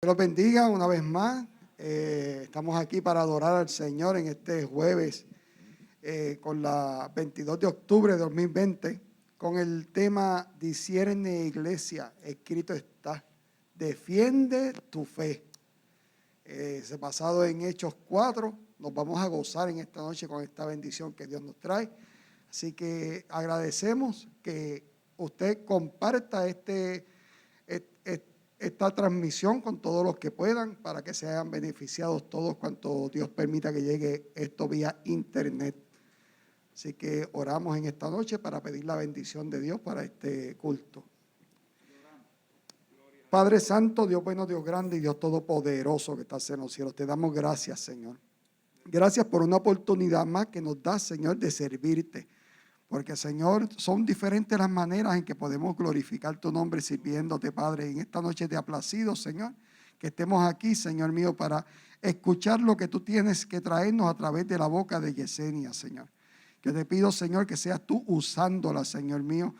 Dios los bendiga una vez más. Estamos aquí para adorar al Señor en este jueves con la 22 de octubre de 2020 con el tema Discierne Iglesia, escrito está, defiende tu fe. Se basado en Hechos 4, nos vamos a gozar en esta noche con esta bendición que Dios nos trae. Así que agradecemos que usted comparta esta transmisión con todos los que puedan para que sean beneficiados todos cuanto Dios permita que llegue esto vía internet. Así que oramos en esta noche para pedir la bendición de Dios para este culto. Padre Santo, Dios bueno, Dios grande y Dios todopoderoso que estás en los cielos, te damos gracias, Señor. Gracias por una oportunidad más que nos das, Señor, de servirte. Porque, Señor, son diferentes las maneras en que podemos glorificar tu nombre sirviéndote, Padre. En esta noche te ha placido, Señor, que estemos aquí, Señor mío, para escuchar lo que tú tienes que traernos a través de la boca de Yesenia, Señor. Que te pido, Señor, que seas tú usándola, Señor mío,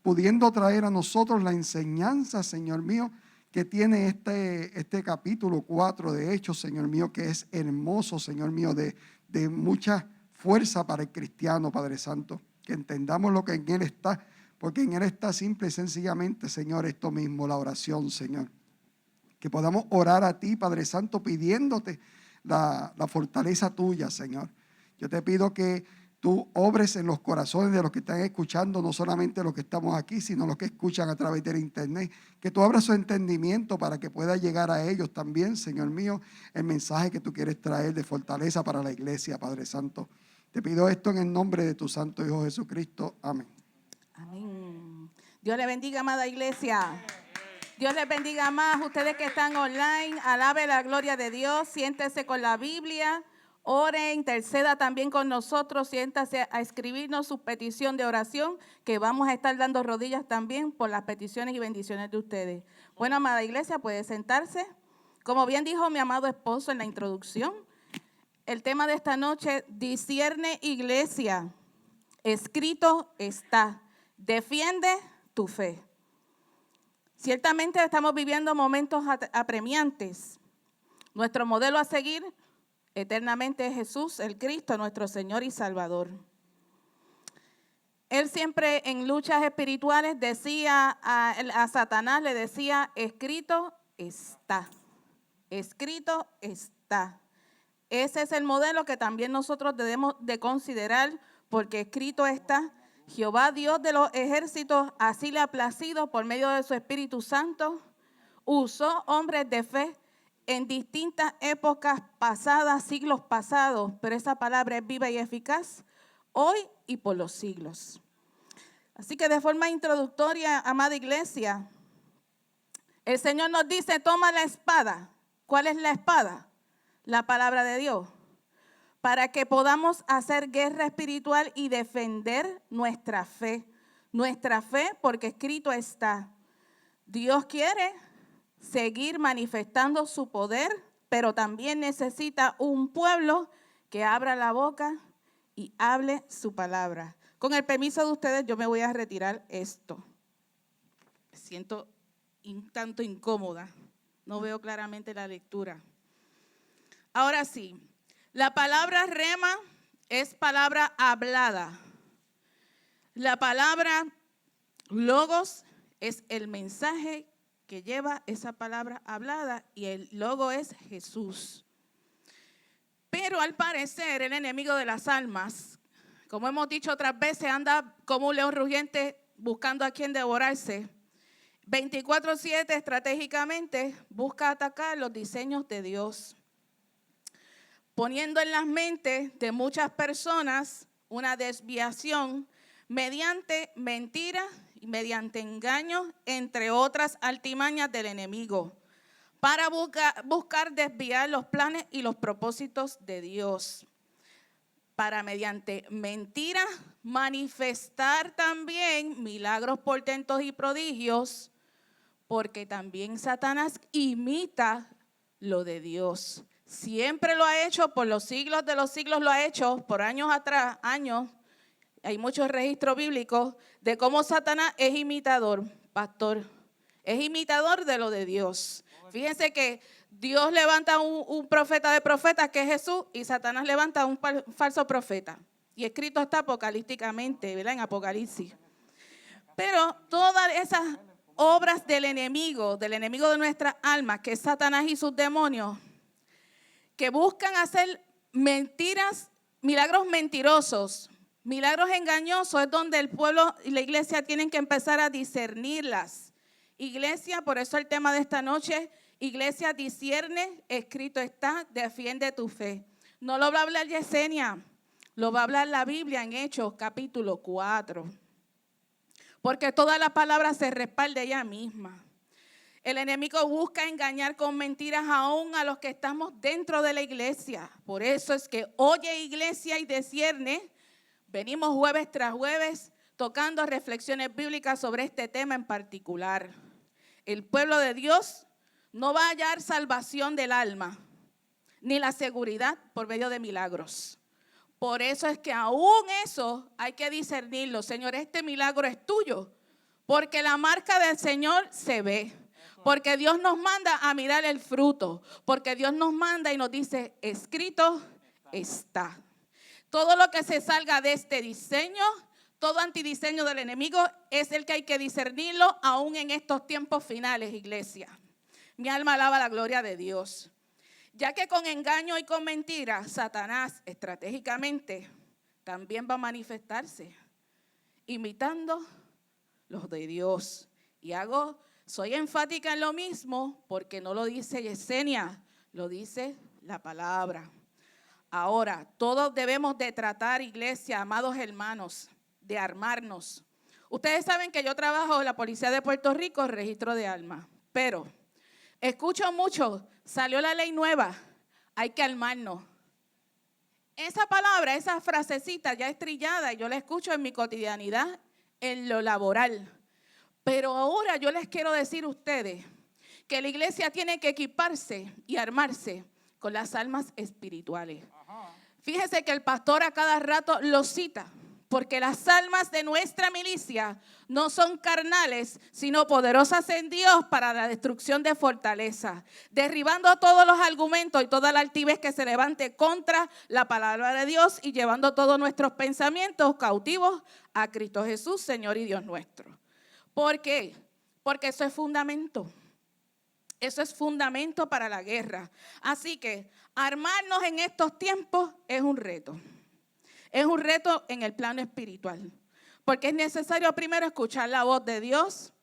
pudiendo traer a nosotros la enseñanza, Señor mío, que tiene este capítulo 4 de Hechos, Señor mío, que es hermoso, Señor mío, de mucha fuerza para el cristiano, Padre Santo, que entendamos lo que en Él está, porque en Él está simple y sencillamente, Señor, esto mismo, la oración, Señor. Que podamos orar a ti, Padre Santo, pidiéndote la fortaleza tuya, Señor. Yo te pido que tú obres en los corazones de los que están escuchando, no solamente los que estamos aquí, sino los que escuchan a través del internet. Que tú abras su entendimiento para que pueda llegar a ellos también, Señor mío, el mensaje que tú quieres traer de fortaleza para la iglesia, Padre Santo. Te pido esto en el nombre de tu Santo Hijo Jesucristo. Amén. Amén. Dios le bendiga, amada iglesia. Dios les bendiga más. Ustedes que están online, alabe la gloria de Dios. Siéntese con la Biblia. Ore, interceda también con nosotros. Siéntase a escribirnos su petición de oración, que vamos a estar dando rodillas también por las peticiones y bendiciones de ustedes. Bueno, amada iglesia, puede sentarse. Como bien dijo mi amado esposo en la introducción, el tema de esta noche, discierne iglesia, escrito está, defiende tu fe. Ciertamente estamos viviendo momentos apremiantes. Nuestro modelo a seguir eternamente es Jesús, el Cristo, nuestro Señor y Salvador. Él siempre en luchas espirituales decía a Satanás, le decía, escrito está, escrito está. Ese es el modelo que también nosotros debemos de considerar, porque escrito está, Jehová Dios de los ejércitos, así le ha placido por medio de su Espíritu Santo, usó hombres de fe en distintas épocas pasadas, siglos pasados, pero esa palabra es viva y eficaz hoy y por los siglos. Así que de forma introductoria, amada iglesia, el Señor nos dice, toma la espada. ¿Cuál es la espada? La palabra de Dios, para que podamos hacer guerra espiritual y defender nuestra fe. Nuestra fe, porque escrito está. Dios quiere seguir manifestando su poder, pero también necesita un pueblo que abra la boca y hable su palabra. Con el permiso de ustedes, yo me voy a retirar esto. Me siento un tanto incómoda, no veo claramente la lectura. Ahora sí, la palabra rema es palabra hablada. La palabra logos es el mensaje que lleva esa palabra hablada y el logo es Jesús. Pero al parecer el enemigo de las almas, como hemos dicho otras veces, anda como un león rugiente buscando a quien devorarse. 24/7 estratégicamente busca atacar los diseños de Dios, poniendo en las mentes de muchas personas una desviación mediante mentiras y mediante engaños, entre otras artimañas del enemigo, para buscar desviar los planes y los propósitos de Dios. Para mediante mentiras manifestar también milagros, portentos y prodigios, porque también Satanás imita lo de Dios. Siempre lo ha hecho, por los siglos de los siglos lo ha hecho, por años atrás, hay muchos registros bíblicos de cómo Satanás es imitador, pastor, es imitador de lo de Dios. Fíjense que Dios levanta un profeta de profetas, que es Jesús, y Satanás levanta un falso profeta. Y escrito está apocalípticamente, ¿verdad? En Apocalipsis. Pero todas esas obras del enemigo de nuestras almas, que es Satanás y sus demonios, que buscan hacer mentiras, milagros mentirosos, milagros engañosos, es donde el pueblo y la iglesia tienen que empezar a discernirlas. Iglesia, por eso el tema de esta noche, iglesia, discierne, escrito está, defiende tu fe. No lo va a hablar Yesenia, lo va a hablar la Biblia en Hechos capítulo 4. Porque toda la palabra se respalda ella misma. El enemigo busca engañar con mentiras aún a los que estamos dentro de la iglesia. Por eso es que oye, iglesia, y discierne. Venimos jueves tras jueves tocando reflexiones bíblicas sobre este tema en particular. El pueblo de Dios no va a hallar salvación del alma, ni la seguridad por medio de milagros. Por eso es que aún eso hay que discernirlo. Señor, este milagro es tuyo, porque la marca del Señor se ve. Porque Dios nos manda a mirar el fruto, porque Dios nos manda y nos dice, escrito está. Todo lo que se salga de este diseño, todo antidiseño del enemigo, es el que hay que discernirlo aún en estos tiempos finales, iglesia. Mi alma alaba la gloria de Dios. Ya que con engaño y con mentira, Satanás estratégicamente también va a manifestarse, imitando los de Dios. Y soy enfática en lo mismo porque no lo dice Yesenia, lo dice la palabra. Ahora, todos debemos de tratar, iglesia, amados hermanos, de armarnos. Ustedes saben que yo trabajo en la Policía de Puerto Rico, registro de armas, pero escucho mucho, salió la ley nueva, hay que armarnos. Esa palabra, esa frasecita ya es trillada y yo la escucho en mi cotidianidad, en lo laboral. Pero ahora yo les quiero decir a ustedes que la iglesia tiene que equiparse y armarse con las armas espirituales. Fíjese que el pastor a cada rato lo cita, porque las armas de nuestra milicia no son carnales, sino poderosas en Dios para la destrucción de fortaleza, derribando todos los argumentos y toda la altivez que se levante contra la palabra de Dios y llevando todos nuestros pensamientos cautivos a Cristo Jesús, Señor y Dios nuestro. ¿Por qué? Porque eso es fundamento. Eso es fundamento para la guerra. Así que armarnos en estos tiempos es un reto. Es un reto en el plano espiritual. Porque es necesario primero escuchar la voz de Dios,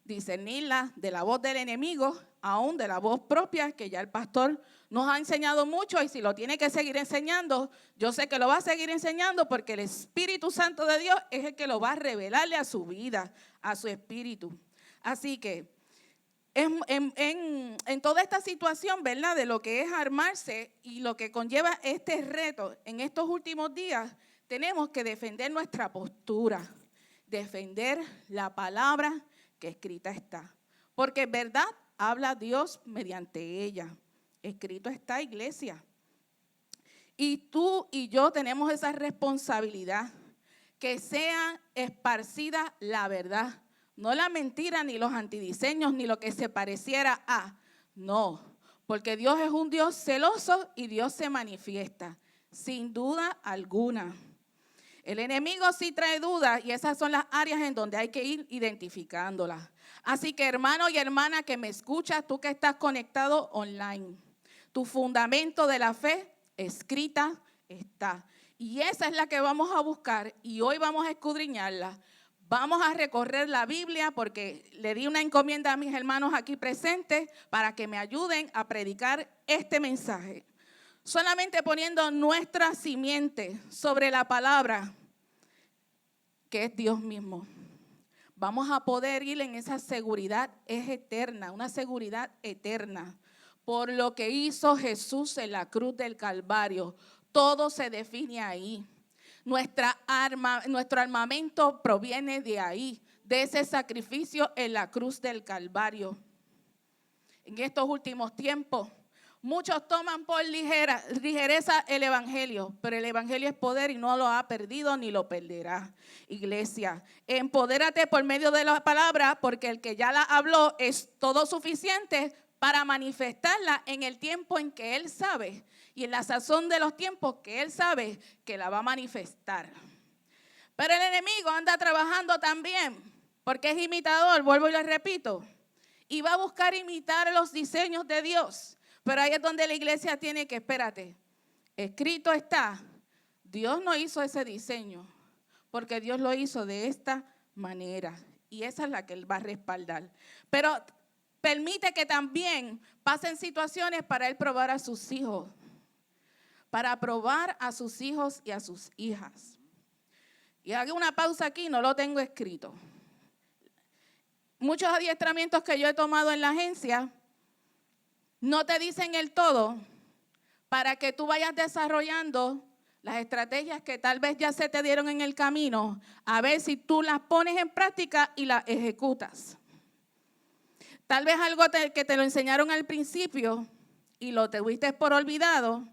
discernirla de la voz del enemigo, aún de la voz propia, que ya el pastor nos ha enseñado mucho, y si lo tiene que seguir enseñando, yo sé que lo va a seguir enseñando porque el Espíritu Santo de Dios es el que lo va a revelarle a su vida, a su espíritu. Así que en toda esta situación, ¿verdad?, de lo que es armarse y lo que conlleva este reto en estos últimos días, tenemos que defender nuestra postura, defender la palabra que escrita está. Porque en verdad habla Dios mediante ella. Escrito está, iglesia. Y tú y yo tenemos esa responsabilidad, que sea esparcida la verdad. No la mentira, ni los antidiseños, ni lo que se pareciera a. No, porque Dios es un Dios celoso y Dios se manifiesta, sin duda alguna. El enemigo sí trae dudas y esas son las áreas en donde hay que ir identificándolas. Así que hermano y hermana que me escuchas, tú que estás conectado online, tu fundamento de la fe escrita está. Y esa es la que vamos a buscar y hoy vamos a escudriñarla. Vamos a recorrer la Biblia porque le di una encomienda a mis hermanos aquí presentes para que me ayuden a predicar este mensaje. Solamente poniendo nuestra simiente sobre la palabra, que es Dios mismo, vamos a poder ir en esa seguridad, es eterna, una seguridad eterna. Por lo que hizo Jesús en la cruz del Calvario, todo se define ahí. Nuestro armamento proviene de ahí, de ese sacrificio en la cruz del Calvario. En estos últimos tiempos, muchos toman por ligereza el evangelio, pero el evangelio es poder y no lo ha perdido ni lo perderá. Iglesia, empodérate por medio de la palabra, porque el que ya la habló es todo suficiente para manifestarla en el tiempo en que Él sabe y en la sazón de los tiempos que Él sabe que la va a manifestar. Pero el enemigo anda trabajando también, porque es imitador, vuelvo y lo repito, y va a buscar imitar los diseños de Dios. Pero ahí es donde la iglesia tiene que, espérate, escrito está, Dios no hizo ese diseño, porque Dios lo hizo de esta manera. Y esa es la que Él va a respaldar. Pero permite que también pasen situaciones para Él probar a sus hijos. Para probar a sus hijos y a sus hijas. Y hago una pausa aquí, no lo tengo escrito. Muchos adiestramientos que yo he tomado en la agencia no te dicen el todo para que tú vayas desarrollando las estrategias que tal vez ya se te dieron en el camino, a ver si tú las pones en práctica y las ejecutas. Tal vez algo que te lo enseñaron al principio y lo tuviste por olvidado,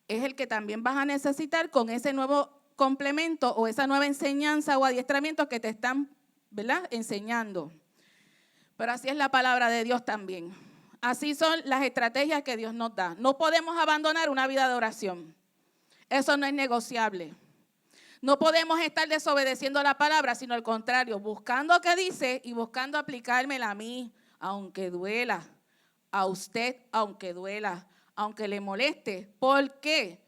es el que también vas a necesitar con ese nuevo complemento o esa nueva enseñanza o adiestramiento que te están, ¿verdad?, enseñando. Pero así es la palabra de Dios también. Así son las estrategias que Dios nos da. No podemos abandonar una vida de oración. Eso no es negociable. No podemos estar desobedeciendo la palabra, sino al contrario, buscando qué dice y buscando aplicármela a mí, aunque duela, a usted, aunque duela, aunque le moleste. ¿Por qué?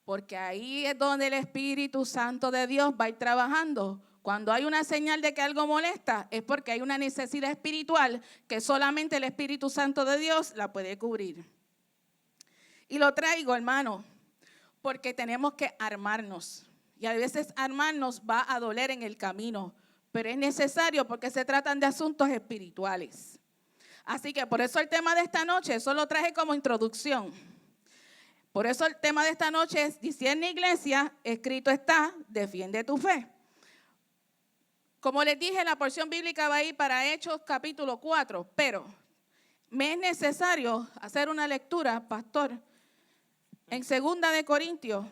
Porque ahí es donde el Espíritu Santo de Dios va a ir trabajando. Cuando hay una señal de que algo molesta, es porque hay una necesidad espiritual que solamente el Espíritu Santo de Dios la puede cubrir. Y lo traigo, hermano, porque tenemos que armarnos. Y a veces armarnos va a doler en el camino, pero es necesario porque se tratan de asuntos espirituales. Así que por eso el tema de esta noche, eso lo traje como introducción. Por eso el tema de esta noche es, discierne iglesia, escrito está, defiende tu fe. Como les dije, la porción bíblica va a ir para Hechos capítulo 4, pero me es necesario hacer una lectura, pastor, en 2 de Corintios,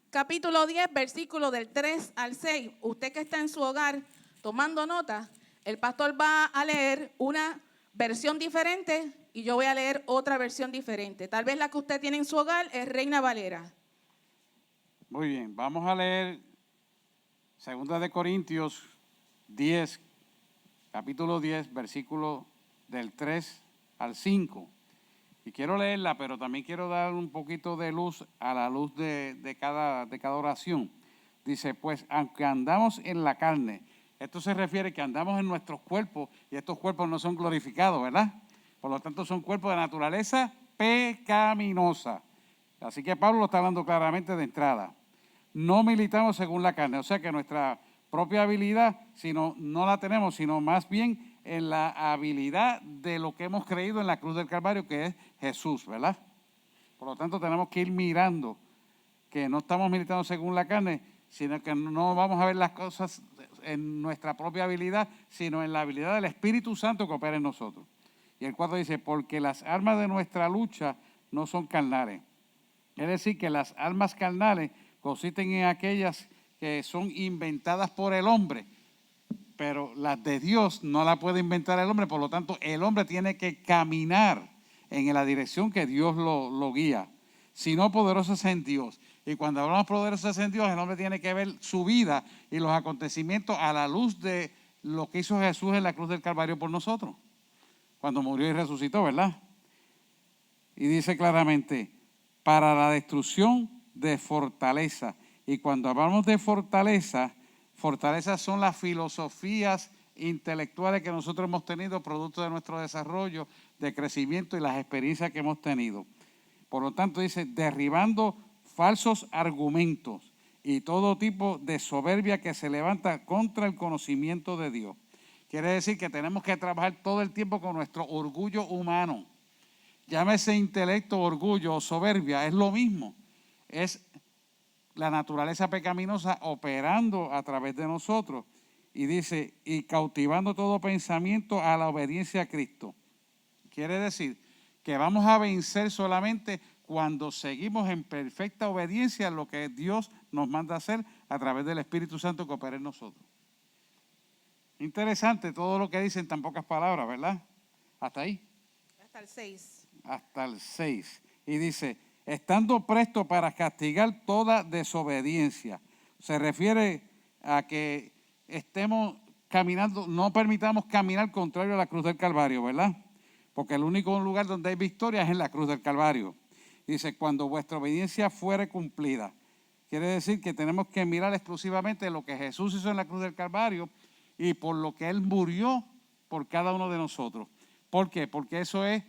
capítulo 10, versículo del 3 al 6. Usted que está en su hogar tomando nota, el pastor va a leer una versión diferente y yo voy a leer otra versión diferente. Tal vez la que usted tiene en su hogar es Reina Valera. Muy bien, vamos a leer 2 de Corintios 10, capítulo 10, versículo del 3 al 5. Y quiero leerla, pero también quiero dar un poquito de luz a la luz de cada oración. Dice, pues aunque andamos en la carne, esto se refiere que andamos en nuestros cuerpos y estos cuerpos no son glorificados, ¿verdad? Por lo tanto son cuerpos de naturaleza pecaminosa. Así que Pablo lo está hablando claramente de entrada. No militamos según la carne, o sea que nuestra propia habilidad no la tenemos, sino más bien en la habilidad de lo que hemos creído en la cruz del Calvario, que es Jesús, ¿verdad? Por lo tanto, tenemos que ir mirando que no estamos militando según la carne, sino que no vamos a ver las cosas en nuestra propia habilidad, sino en la habilidad del Espíritu Santo que opera en nosotros. Y el 4 dice, porque las armas de nuestra lucha no son carnales. Es decir, que las armas carnales consisten en aquellas que son inventadas por el hombre, pero las de Dios no la puede inventar el hombre, por lo tanto el hombre tiene que caminar en la dirección que Dios lo guía, sino poderosas en Dios. Y cuando hablamos poderosas en Dios, el hombre tiene que ver su vida y los acontecimientos a la luz de lo que hizo Jesús en la cruz del Calvario por nosotros, cuando murió y resucitó, ¿verdad? Y dice claramente, para la destrucción de fortaleza. Y cuando hablamos de fortalezas son las filosofías intelectuales que nosotros hemos tenido, producto de nuestro desarrollo, de crecimiento y las experiencias que hemos tenido. Por lo tanto, dice, derribando falsos argumentos y todo tipo de soberbia que se levanta contra el conocimiento de Dios. Quiere decir que tenemos que trabajar todo el tiempo con nuestro orgullo humano. Llámese intelecto, orgullo o soberbia, es lo mismo. Es la naturaleza pecaminosa operando a través de nosotros. Y dice, y cautivando todo pensamiento a la obediencia a Cristo. Quiere decir que vamos a vencer solamente cuando seguimos en perfecta obediencia a lo que Dios nos manda hacer a través del Espíritu Santo que opera en nosotros. Interesante todo lo que dice en tan pocas palabras, ¿verdad? Hasta ahí. Hasta el 6. Hasta el 6. Y dice, estando presto para castigar toda desobediencia. Se refiere a que estemos caminando, no permitamos caminar contrario a la cruz del Calvario, ¿verdad? Porque el único lugar donde hay victoria es en la cruz del Calvario. Dice, cuando vuestra obediencia fuere cumplida. Quiere decir que tenemos que mirar exclusivamente lo que Jesús hizo en la cruz del Calvario y por lo que Él murió por cada uno de nosotros. ¿Por qué? Porque eso es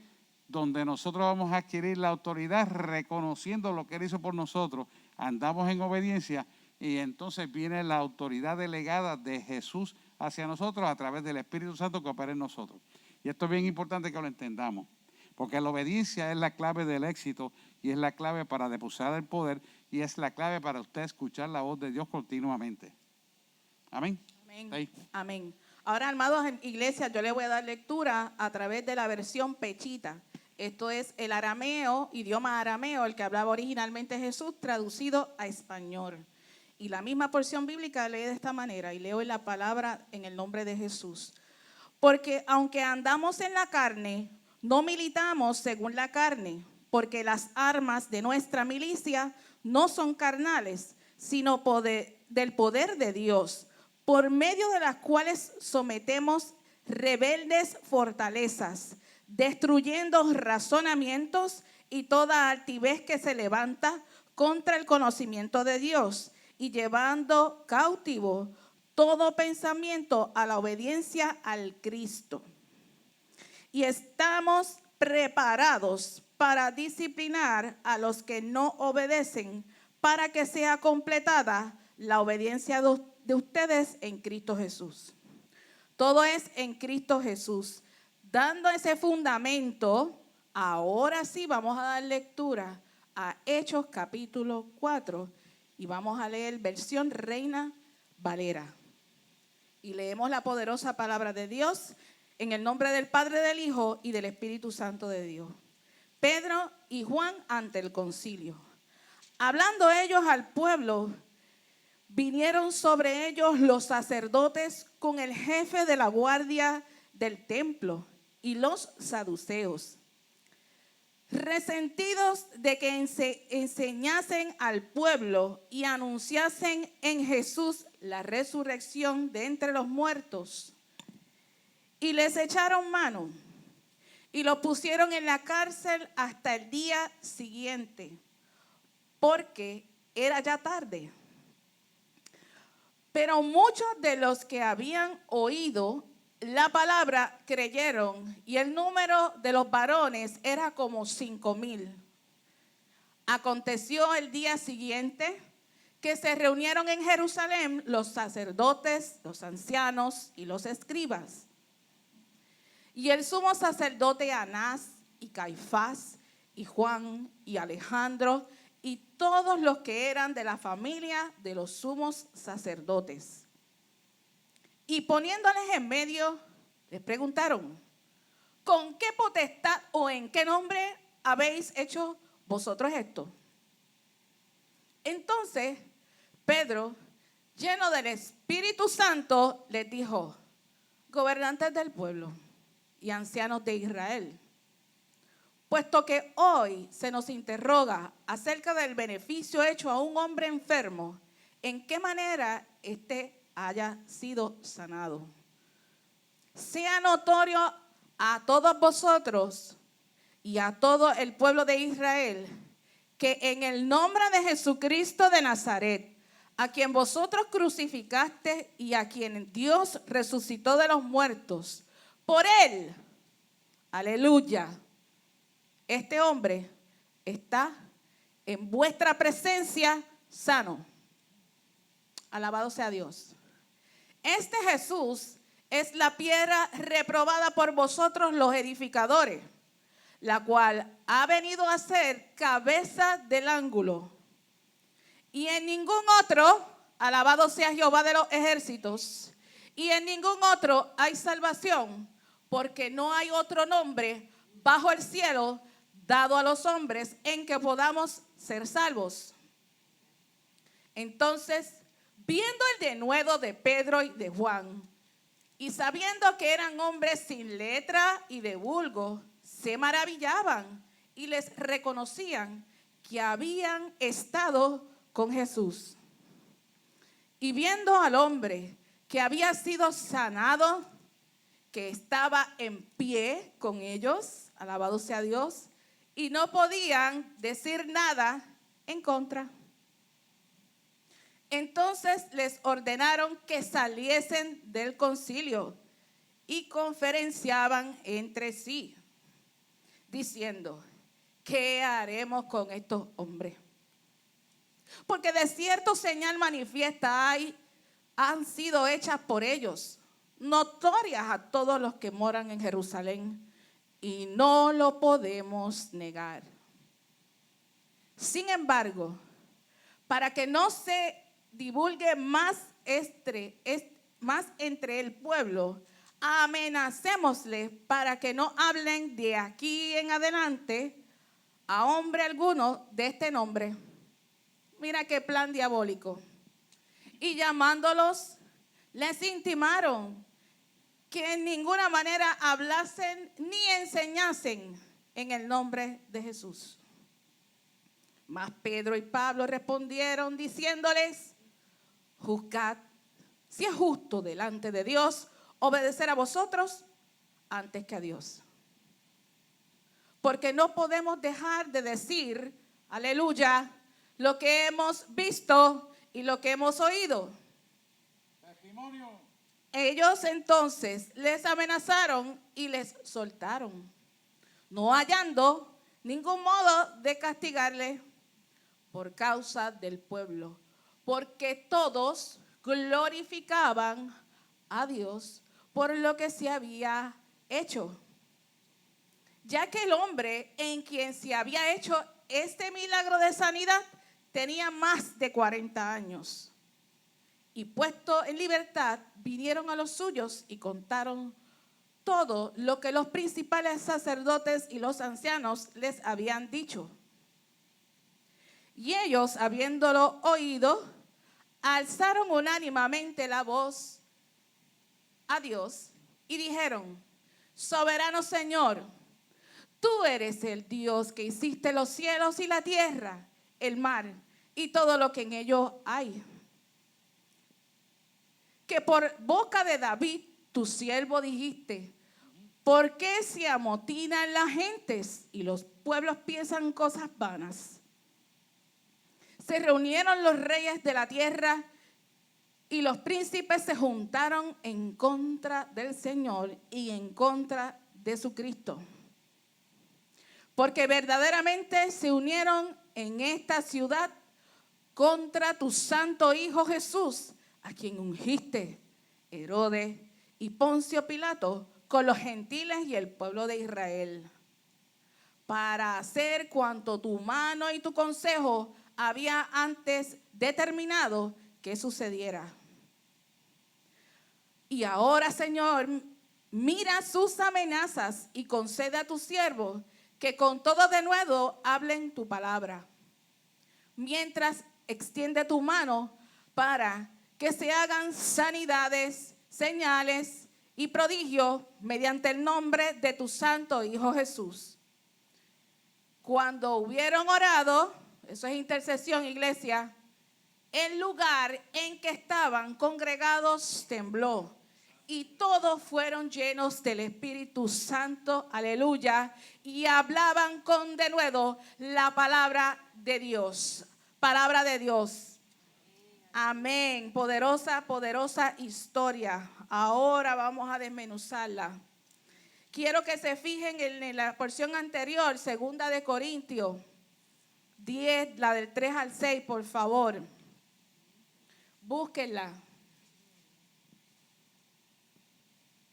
donde nosotros vamos a adquirir la autoridad reconociendo lo que Él hizo por nosotros. Andamos en obediencia y entonces viene la autoridad delegada de Jesús hacia nosotros a través del Espíritu Santo que opera en nosotros. Y esto es bien importante que lo entendamos, porque la obediencia es la clave del éxito y es la clave para depurar el poder y es la clave para usted escuchar la voz de Dios continuamente. Amén. Amén. Sí. Amén. Ahora, amados en iglesia, yo les voy a dar lectura a través de la versión Pechita. Esto es el arameo, idioma arameo, el que hablaba originalmente Jesús, traducido a español. Y la misma porción bíblica lee de esta manera, y leo en la palabra en el nombre de Jesús. Porque aunque andamos en la carne, no militamos según la carne, porque las armas de nuestra milicia no son carnales, sino del poder de Dios, por medio de las cuales sometemos rebeldes fortalezas, destruyendo razonamientos y toda altivez que se levanta contra el conocimiento de Dios y llevando cautivo todo pensamiento a la obediencia al Cristo. Y estamos preparados para disciplinar a los que no obedecen, para que sea completada la obediencia de ustedes en Cristo Jesús. Todo es en Cristo Jesús. Dando ese fundamento, ahora sí vamos a dar lectura a Hechos capítulo 4 y vamos a leer versión Reina Valera. Y leemos la poderosa palabra de Dios en el nombre del Padre, del Hijo y del Espíritu Santo de Dios. Pedro y Juan ante el concilio. Hablando ellos al pueblo, vinieron sobre ellos los sacerdotes con el jefe de la guardia del templo y los saduceos, resentidos de que enseñasen al pueblo y anunciasen en Jesús la resurrección de entre los muertos. Y les echaron mano y lo pusieron en la cárcel hasta el día siguiente, porque era ya tarde. Pero muchos de los que habían oído la palabra creyeron, y el número de los varones era como 5,000. Aconteció el día siguiente que se reunieron en Jerusalén los sacerdotes, los ancianos y los escribas. Y el sumo sacerdote Anás y Caifás y Juan y Alejandro y todos los que eran de la familia de los sumos sacerdotes. Y poniéndoles en medio, les preguntaron, ¿con qué potestad o en qué nombre habéis hecho vosotros esto? Entonces Pedro, lleno del Espíritu Santo, les dijo, gobernantes del pueblo y ancianos de Israel, puesto que hoy se nos interroga acerca del beneficio hecho a un hombre enfermo, ¿en qué manera éste haya sido sanado? Sea notorio a todos vosotros y a todo el pueblo de Israel que en el nombre de Jesucristo de Nazaret, a quien vosotros crucificaste y a quien Dios resucitó de los muertos, por él, aleluya, este hombre está en vuestra presencia sano. Alabado sea Dios. Este Jesús es la piedra reprobada por vosotros los edificadores, la cual ha venido a ser cabeza del ángulo. Y en ningún otro, alabado sea Jehová de los ejércitos, y en ningún otro hay salvación, porque no hay otro nombre bajo el cielo dado a los hombres en que podamos ser salvos. Entonces, viendo el denuedo de Pedro y de Juan, y sabiendo que eran hombres sin letra y de vulgo, se maravillaban y les reconocían que habían estado con Jesús. Y viendo al hombre que había sido sanado, que estaba en pie con ellos, alabado sea Dios, y no podían decir nada en contra. Entonces les ordenaron que saliesen del concilio y conferenciaban entre sí, diciendo: ¿qué haremos con estos hombres? Porque de cierto señal manifiesta han sido hechas por ellos, notorias a todos los que moran en Jerusalén, y no lo podemos negar. Sin embargo, para que no se divulgue más entre el pueblo, amenacémosles para que no hablen de aquí en adelante a hombre alguno de este nombre. Mira qué plan diabólico. Y llamándolos, les intimaron que en ninguna manera hablasen ni enseñasen en el nombre de Jesús. Mas Pedro y Pablo respondieron diciéndoles: juzgad si es justo delante de Dios obedecer a vosotros antes que a Dios. Porque no podemos dejar de decir, aleluya, lo que hemos visto y lo que hemos oído. Testimonio. Ellos entonces les amenazaron y les soltaron, no hallando ningún modo de castigarle por causa del pueblo, porque todos glorificaban a Dios por lo que se había hecho. Ya que el hombre en quien se había hecho este milagro de sanidad tenía más de 40 años. Y puesto en libertad, vinieron a los suyos y contaron todo lo que los principales sacerdotes y los ancianos les habían dicho. Y ellos, habiéndolo oído, alzaron unánimemente la voz a Dios y dijeron: soberano Señor, tú eres el Dios que hiciste los cielos y la tierra, el mar y todo lo que en ellos hay. Que por boca de David, tu siervo, dijiste: ¿por qué se amotinan las gentes y los pueblos piensan cosas vanas? Se reunieron los reyes de la tierra y los príncipes se juntaron en contra del Señor y en contra de su Cristo. Porque verdaderamente se unieron en esta ciudad contra tu santo Hijo Jesús, a quien ungiste, Herodes y Poncio Pilato, con los gentiles y el pueblo de Israel, para hacer cuanto tu mano y tu consejo había antes determinado que sucediera. Y ahora, Señor, mira sus amenazas y concede a tus siervos que con todo denuedo hablen tu palabra, mientras extiende tu mano para que se hagan sanidades, señales y prodigios mediante el nombre de tu santo Hijo Jesús. Cuando hubieron orado, eso es intercesión, iglesia, el lugar en que estaban congregados tembló y todos fueron llenos del Espíritu Santo, aleluya, y hablaban con denuedo la palabra de Dios. Palabra de Dios. Amén. Poderosa, poderosa historia. Ahora vamos a desmenuzarla. Quiero que se fijen en la porción anterior, 2 de Corintios 10, la del 3 al 6, por favor. Búsquenla.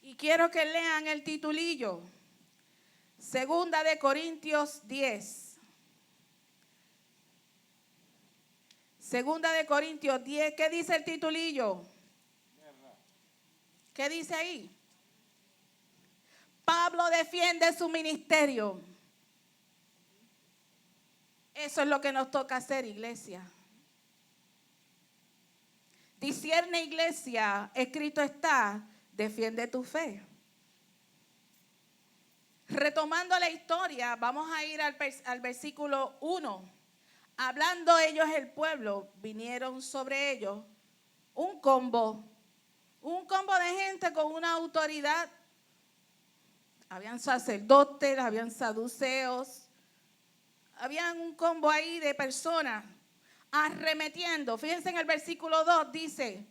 Y quiero que lean el titulillo. 2 de Corintios 10. 2 de Corintios 10, ¿qué dice el titulillo? ¿Qué dice ahí? Pablo defiende su ministerio. Eso es lo que nos toca hacer, iglesia. Discierne, iglesia, escrito está, defiende tu fe. Retomando la historia, vamos a ir al versículo 1. Hablando ellos el pueblo, vinieron sobre ellos un combo de gente con una autoridad. Habían sacerdotes, habían saduceos, habían un combo ahí de personas arremetiendo. Fíjense en el versículo 2, dice,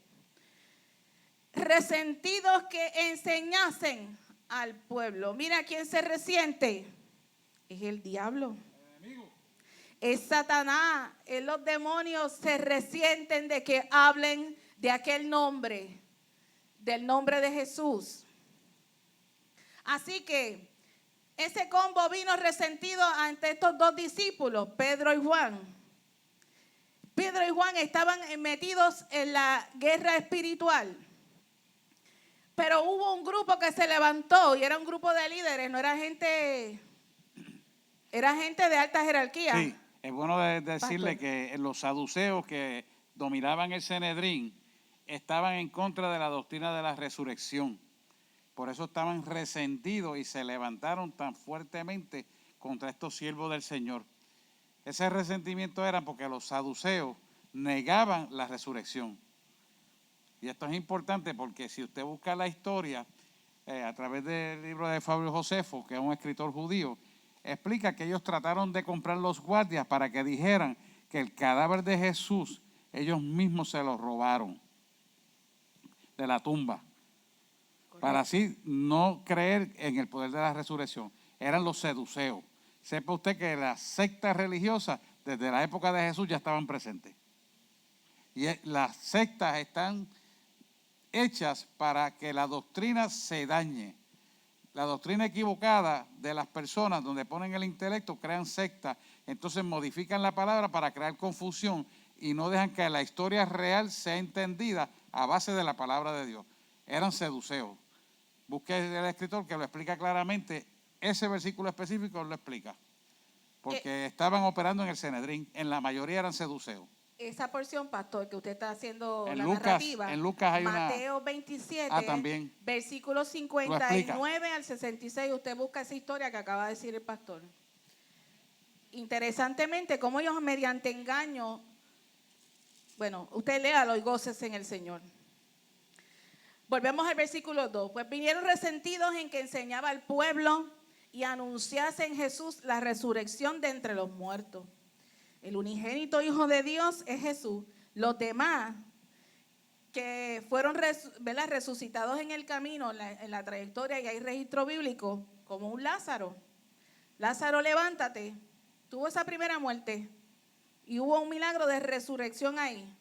resentidos que enseñasen al pueblo. Mira quién se resiente, es el diablo. Es Satanás, los demonios se resienten de que hablen de aquel nombre, del nombre de Jesús. Así que ese combo vino resentido ante estos dos discípulos, Pedro y Juan. Pedro y Juan estaban metidos en la guerra espiritual. Pero hubo un grupo que se levantó y era un grupo de líderes, no era gente, era gente de alta jerarquía. Sí, es bueno decirle que los saduceos que dominaban el Sanedrín estaban en contra de la doctrina de la resurrección. Por eso estaban resentidos y se levantaron tan fuertemente contra estos siervos del Señor. Ese resentimiento era porque los saduceos negaban la resurrección. Y esto es importante porque si usted busca la historia a través del libro de Fabio Josefo, que es un escritor judío, explica que ellos trataron de comprar los guardias para que dijeran que el cadáver de Jesús ellos mismos se lo robaron de la tumba. Correcto. Para así no creer en el poder de la resurrección. Eran los seduceos. Sepa usted que las sectas religiosas desde la época de Jesús ya estaban presentes. Y las sectas están hechas para que la doctrina se dañe. La doctrina equivocada de las personas donde ponen el intelecto crean sectas, entonces modifican la palabra para crear confusión y no dejan que la historia real sea entendida a base de la palabra de Dios. Eran seduceos. Busque el escritor que lo explica claramente, ese versículo específico lo explica, porque estaban operando en el Sanedrín, en la mayoría eran seduceos. Esa porción, pastor, que usted está haciendo en la Lucas, narrativa, en Lucas hay Mateo 27, también. versículos 59 al 66, usted busca esa historia que acaba de decir el pastor. Interesantemente, como ellos mediante engaño, bueno, usted léalo y gócese en el Señor. Volvemos al versículo 2. Pues vinieron resentidos en que enseñaba al pueblo y anunciase en Jesús la resurrección de entre los muertos. El unigénito Hijo de Dios es Jesús. Los demás que fueron resucitados en el camino, en la trayectoria, y hay registro bíblico, como un Lázaro. Lázaro, levántate. Tuvo esa primera muerte y hubo un milagro de resurrección ahí.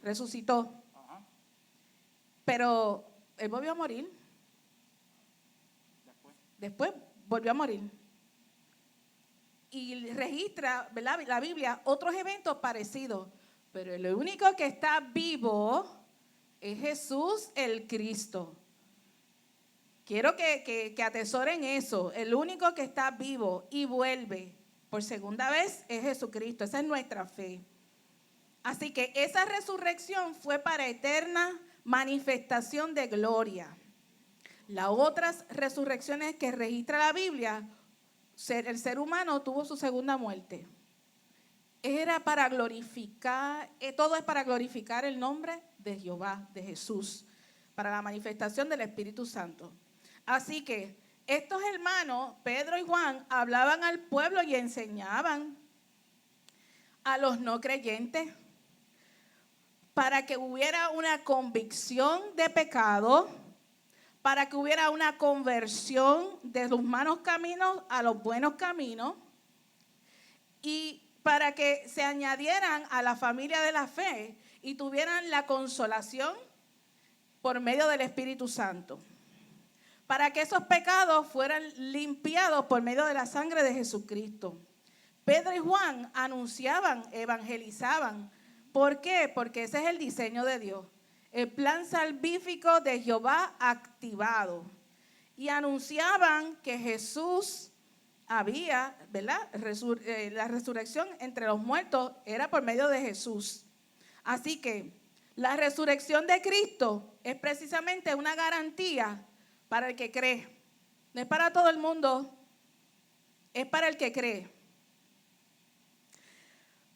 Resucitó. Pero él volvió a morir. Después volvió a morir. Y registra, ¿verdad?, la Biblia otros eventos parecidos. Pero el único que está vivo es Jesús el Cristo. Quiero que atesoren eso. El único que está vivo y vuelve por segunda vez es Jesucristo. Esa es nuestra fe. Así que esa resurrección fue para eterna manifestación de gloria. Las otras resurrecciones que registra la Biblia, el ser humano tuvo su segunda muerte. Era para glorificar, todo es para glorificar el nombre de Jehová, de Jesús, para la manifestación del Espíritu Santo. Así que estos hermanos, Pedro y Juan, hablaban al pueblo y enseñaban a los no creyentes para que hubiera una convicción de pecado, para que hubiera una conversión de los malos caminos a los buenos caminos y para que se añadieran a la familia de la fe y tuvieran la consolación por medio del Espíritu Santo. Para que esos pecados fueran limpiados por medio de la sangre de Jesucristo. Pedro y Juan anunciaban, evangelizaban. ¿Por qué? Porque ese es el diseño de Dios. El plan salvífico de Jehová activado. Y anunciaban que Jesús había, ¿verdad? La resurrección entre los muertos era por medio de Jesús. Así que la resurrección de Cristo es precisamente una garantía para el que cree. No es para todo el mundo, es para el que cree.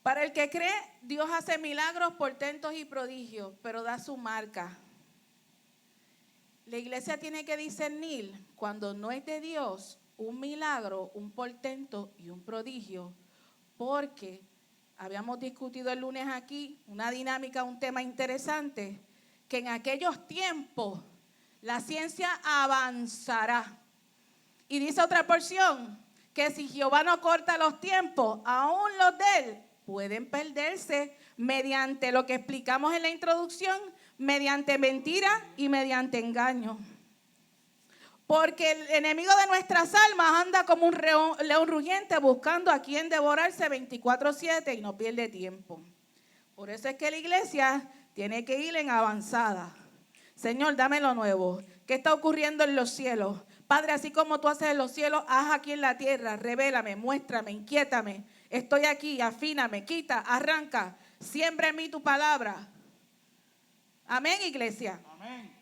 Para el que cree, Dios hace milagros, portentos y prodigios, pero da su marca. La iglesia tiene que discernir cuando no es de Dios un milagro, un portento y un prodigio, porque habíamos discutido el lunes aquí una dinámica, un tema interesante, que en aquellos tiempos la ciencia avanzará. Y dice otra porción, que si Jehová no corta los tiempos, aún los de él pueden perderse mediante lo que explicamos en la introducción, mediante mentira y mediante engaño. Porque el enemigo de nuestras almas anda como un león rugiente buscando a quien devorarse 24/7 y no pierde tiempo. Por eso es que la iglesia tiene que ir en avanzada. Señor, dame lo nuevo. ¿Qué está ocurriendo en los cielos? Padre, así como tú haces en los cielos, haz aquí en la tierra. Revélame, muéstrame, inquiétame. Estoy aquí, afíname, quita, arranca. Siembra en mí tu palabra. Amén, iglesia. Amén.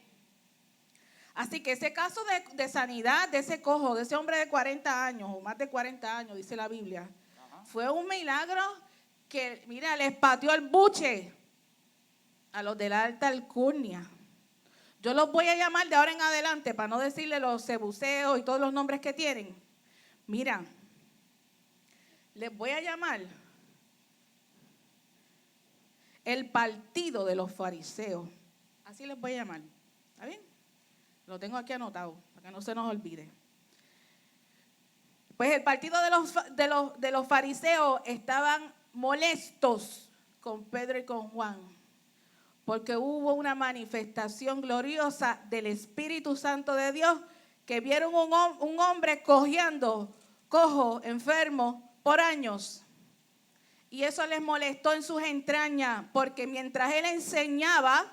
Así que ese caso de sanidad de ese cojo, de ese hombre de 40 años, o más de 40 años, dice la Biblia, fue un milagro que, mira, les pateó el buche a los de la alta alcurnia. Yo los voy a llamar de ahora en adelante, para no decirle los sebuceos y todos los nombres que tienen. Mira, les voy a llamar el partido de los fariseos. Así les voy a llamar. ¿Está bien? Lo tengo aquí anotado, para que no se nos olvide. Pues el partido de los fariseos estaban molestos con Pedro y con Juan, porque hubo una manifestación gloriosa del Espíritu Santo de Dios, que vieron un hombre cojo, enfermo, por años. Y eso les molestó en sus entrañas, porque mientras él enseñaba,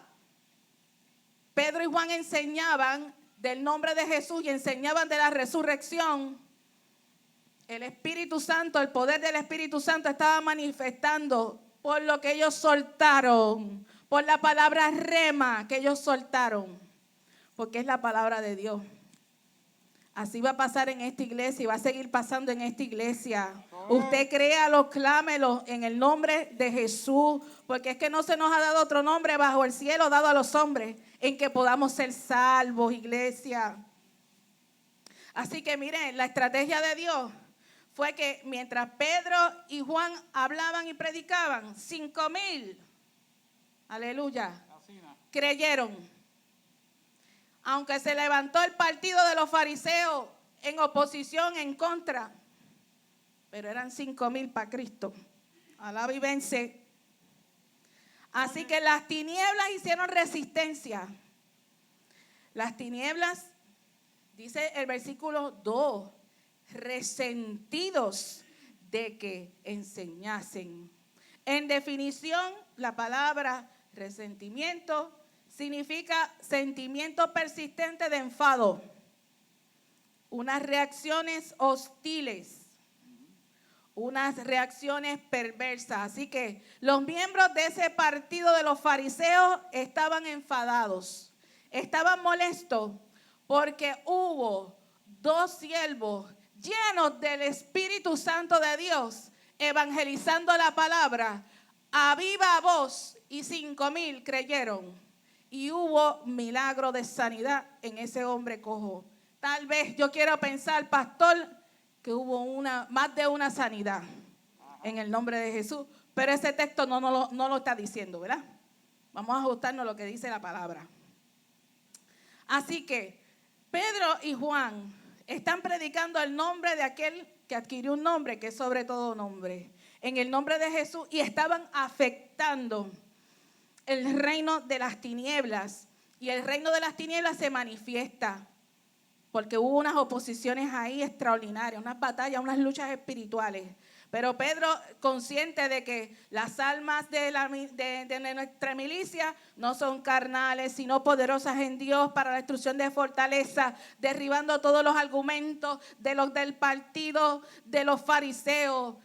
Pedro y Juan enseñaban del nombre de Jesús y enseñaban de la resurrección, el Espíritu Santo, el poder del Espíritu Santo estaba manifestando por lo que ellos soltaron, por la palabra rema que ellos soltaron, porque es la palabra de Dios. Así va a pasar en esta iglesia y va a seguir pasando en esta iglesia. Usted créalo, clámelo en el nombre de Jesús, porque es que no se nos ha dado otro nombre bajo el cielo dado a los hombres en que podamos ser salvos, iglesia. Así que miren, la estrategia de Dios fue que mientras Pedro y Juan hablaban y predicaban, 5,000, aleluya, creyeron. Aunque se levantó el partido de los fariseos en oposición, en contra, pero eran 5,000 para Cristo. Alaba y vence. Así que las tinieblas hicieron resistencia. Las tinieblas, dice el versículo 2, resentidos de que enseñasen. En definición, la palabra resentimiento significa sentimiento persistente de enfado, unas reacciones hostiles, unas reacciones perversas. Así que los miembros de ese partido de los fariseos estaban enfadados, estaban molestos porque hubo 2 siervos llenos del Espíritu Santo de Dios evangelizando la palabra a viva voz y 5,000 creyeron. Y hubo milagro de sanidad en ese hombre cojo. Tal vez yo quiero pensar, pastor, que hubo más de una sanidad en el nombre de Jesús. Pero ese texto no lo está diciendo, ¿verdad? Vamos a ajustarnos a lo que dice la palabra. Así que Pedro y Juan están predicando el nombre de aquel que adquirió un nombre, que es sobre todo nombre, en el nombre de Jesús, y estaban afectando el reino de las tinieblas. Y el reino de las tinieblas se manifiesta porque hubo unas oposiciones ahí extraordinarias, unas batallas, unas luchas espirituales. Pero Pedro, consciente de que las almas de nuestra milicia no son carnales, sino poderosas en Dios para la destrucción de fortaleza, derribando todos los argumentos del partido de los fariseos.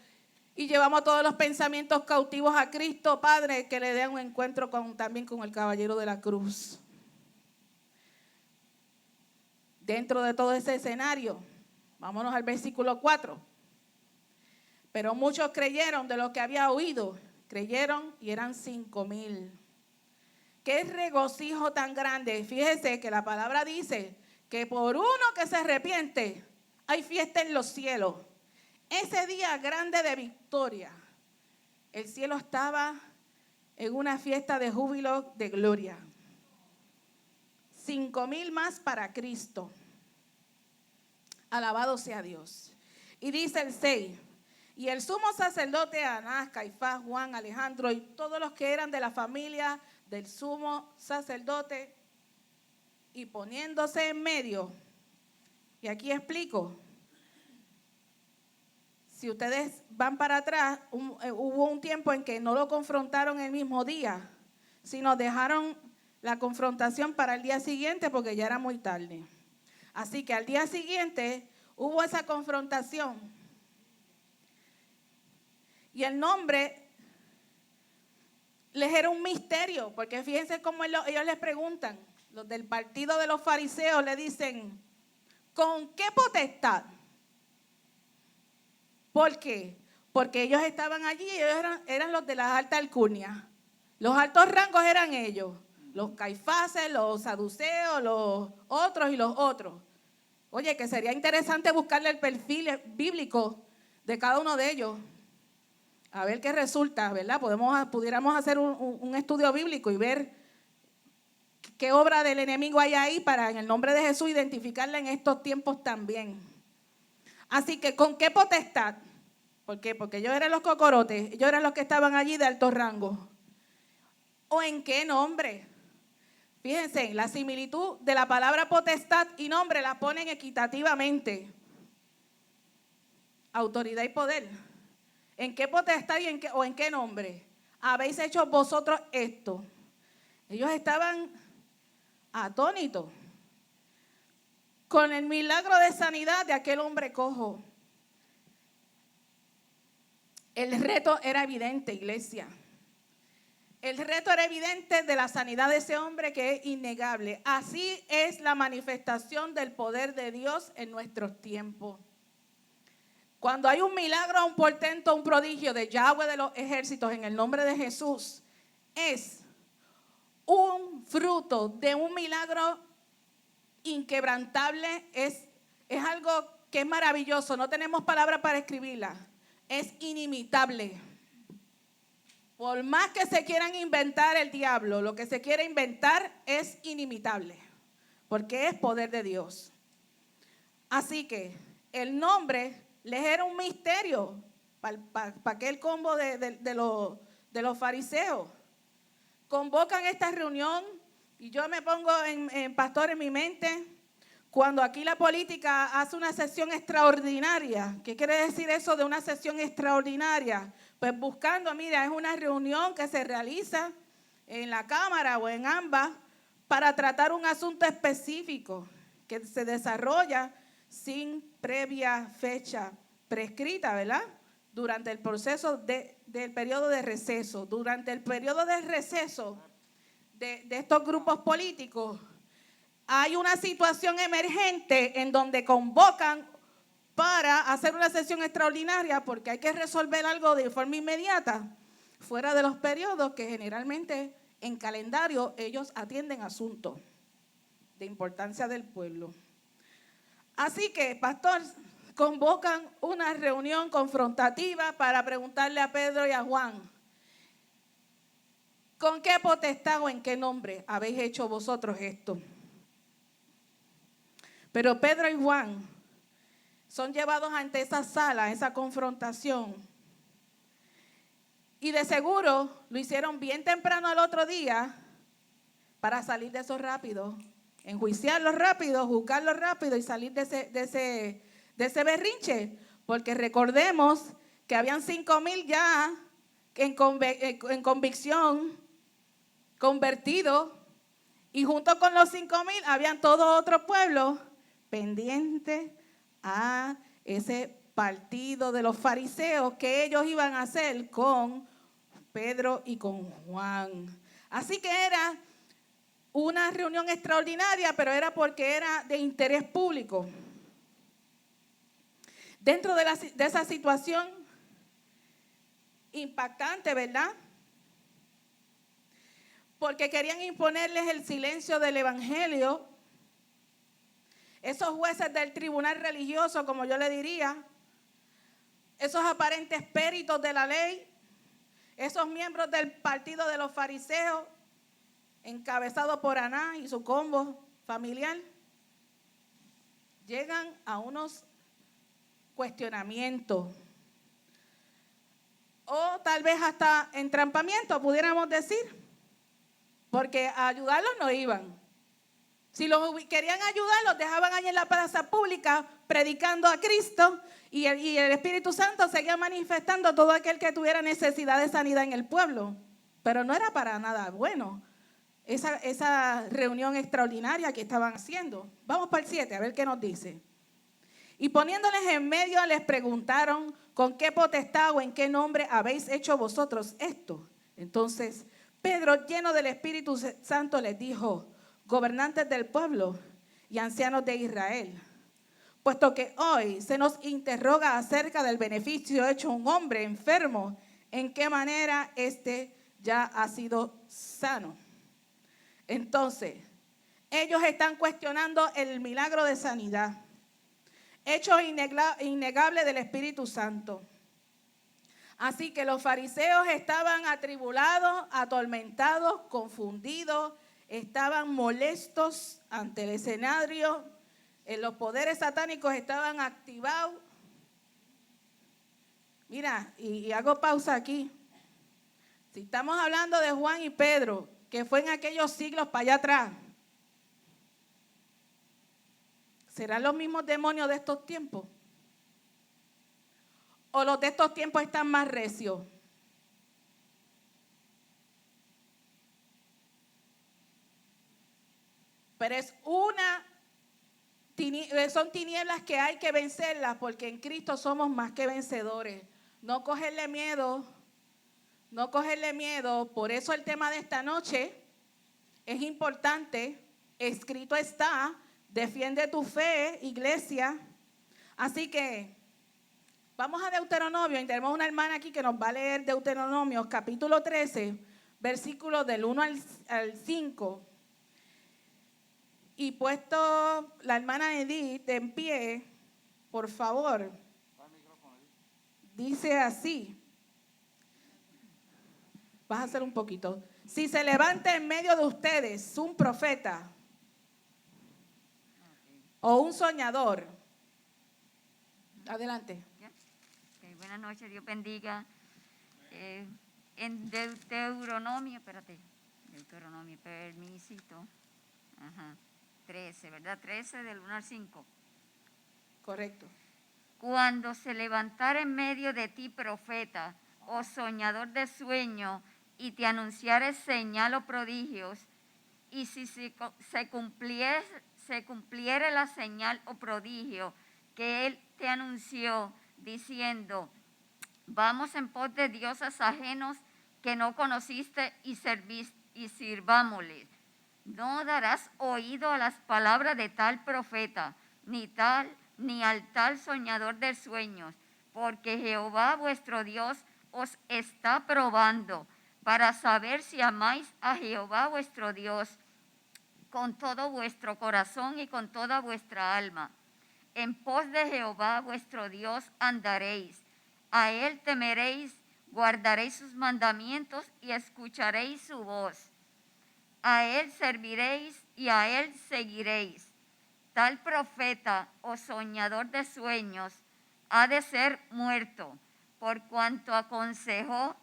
Y llevamos todos los pensamientos cautivos a Cristo, Padre, que le dé un encuentro también con el caballero de la cruz. Dentro de todo ese escenario, vámonos al versículo 4. Pero muchos creyeron de lo que había oído, creyeron y eran 5,000. Qué regocijo tan grande. Fíjese que la palabra dice que por uno que se arrepiente, hay fiesta en los cielos. Ese día grande de victoria, el cielo estaba en una fiesta de júbilo, de gloria. 5,000 más para Cristo. Alabado sea Dios. Y dice el 6, y el sumo sacerdote Anás, Caifás, Juan, Alejandro y todos los que eran de la familia del sumo sacerdote, y poniéndose en medio, y aquí explico, si ustedes van para atrás, hubo un tiempo en que no lo confrontaron el mismo día, sino dejaron la confrontación para el día siguiente porque ya era muy tarde. Así que al día siguiente hubo esa confrontación. Y el nombre les era un misterio, porque fíjense cómo ellos les preguntan, los del partido de los fariseos le dicen, ¿con qué potestad? ¿Por qué? Porque ellos estaban allí, ellos eran los de las altas alcurnias. Los altos rangos eran ellos, los caifases, los saduceos, los otros y los otros. Oye, que sería interesante buscarle el perfil bíblico de cada uno de ellos. A ver qué resulta, ¿verdad? Pudiéramos hacer un estudio bíblico y ver qué obra del enemigo hay ahí para, en el nombre de Jesús, identificarla en estos tiempos también. Así que, ¿con qué potestad? ¿Por qué? Porque ellos eran los cocorotes, ellos eran los que estaban allí de alto rango. ¿O en qué nombre? Fíjense, la similitud de la palabra potestad y nombre la ponen equitativamente. Autoridad y poder. ¿En qué potestad o en qué nombre habéis hecho vosotros esto? Ellos estaban atónitos con el milagro de sanidad de aquel hombre cojo. El reto era evidente, iglesia. El reto era evidente de la sanidad de ese hombre, que es innegable. Así es la manifestación del poder de Dios en nuestros tiempos. Cuando hay un milagro, un portento, un prodigio de Yahweh de los ejércitos en el nombre de Jesús, es un fruto de un milagro inquebrantable, es algo que es maravilloso, no tenemos palabras para escribirla, es inimitable. Por más que se quieran inventar el diablo, lo que se quiere inventar es inimitable, porque es poder de Dios. Así que el nombre les era un misterio para aquel combo de los fariseos. Convocan esta reunión y yo me pongo pastor en mi mente, cuando aquí la política hace una sesión extraordinaria. ¿Qué quiere decir eso de una sesión extraordinaria? Pues buscando, mira, es una reunión que se realiza en la Cámara o en ambas para tratar un asunto específico que se desarrolla sin previa fecha prescrita, ¿verdad? Durante el proceso del periodo de receso. Durante el periodo de receso de estos grupos políticos, hay una situación emergente en donde convocan para hacer una sesión extraordinaria porque hay que resolver algo de forma inmediata, fuera de los periodos que generalmente en calendario ellos atienden asuntos de importancia del pueblo. Así que, pastor, convocan una reunión confrontativa para preguntarle a Pedro y a Juan, ¿con qué potestad o en qué nombre habéis hecho vosotros esto? Pero Pedro y Juan son llevados ante esa sala, esa confrontación. Y de seguro lo hicieron bien temprano al otro día para salir de eso rápido, enjuiciarlo rápido, juzgarlo rápido y salir de ese berrinche. Porque recordemos que habían 5,000 ya en convicción, convertidos, y junto con los 5,000 habían todo otro pueblo pendiente a ese partido de los fariseos que ellos iban a hacer con Pedro y con Juan. Así que era una reunión extraordinaria, pero era porque era de interés público. Dentro de esa situación impactante, ¿verdad? Porque querían imponerles el silencio del evangelio. Esos jueces del tribunal religioso, como yo le diría, esos aparentes peritos de la ley, esos miembros del partido de los fariseos, encabezado por Anás y su combo familiar, llegan a unos cuestionamientos o tal vez hasta entrampamiento, pudiéramos decir, porque a ayudarlos no iban. Si los querían ayudar, los dejaban ahí en la plaza pública predicando a Cristo y el Espíritu Santo seguía manifestando todo aquel que tuviera necesidad de sanidad en el pueblo. Pero no era para nada bueno esa reunión extraordinaria que estaban haciendo. Vamos para el 7, a ver qué nos dice. Y poniéndoles en medio les preguntaron, ¿con qué potestad o en qué nombre habéis hecho vosotros esto? Entonces Pedro, lleno del Espíritu Santo, les dijo, gobernantes del pueblo y ancianos de Israel, puesto que hoy se nos interroga acerca del beneficio hecho a un hombre enfermo, en qué manera éste ya ha sido sano. Entonces, ellos están cuestionando el milagro de sanidad, hecho innegable del Espíritu Santo. Así que los fariseos estaban atribulados, atormentados, confundidos, estaban molestos ante el escenario. Los poderes satánicos estaban activados. Mira, y hago pausa aquí. Si estamos hablando de Juan y Pedro, que fue en aquellos siglos para allá atrás, ¿serán los mismos demonios de estos tiempos? ¿O los de estos tiempos están más recios? Pero son tinieblas que hay que vencerlas, porque en Cristo somos más que vencedores. No cogerle miedo, no cogerle miedo. Por eso el tema de esta noche es importante. Escrito está, defiende tu fe, iglesia. Así que vamos a Deuteronomio, y tenemos una hermana aquí que nos va a leer Deuteronomio, capítulo 13, versículos del 1 al 5. Y puesto la hermana Edith en pie, por favor, dice así. Vas a hacer un poquito. Si se levanta en medio de ustedes un profeta o un soñador. Adelante. Okay, buenas noches, Dios bendiga. En Deuteronomio, permisito. 13, ¿verdad? 13 del 1 al 5. Correcto. Cuando se levantara en medio de ti profeta o soñador de sueño y te anunciare señal o prodigios, y si se cumpliere la señal o prodigio que él te anunció, diciendo, vamos en pos de dioses ajenos que no conociste y sirvámosles. No darás oído a las palabras de tal profeta, ni al tal soñador de sueños, porque Jehová vuestro Dios os está probando para saber si amáis a Jehová vuestro Dios con todo vuestro corazón y con toda vuestra alma. En pos de Jehová vuestro Dios andaréis, a él temeréis, guardaréis sus mandamientos y escucharéis su voz. A él serviréis y a él seguiréis. Tal profeta o soñador de sueños ha de ser muerto, por cuanto aconsejó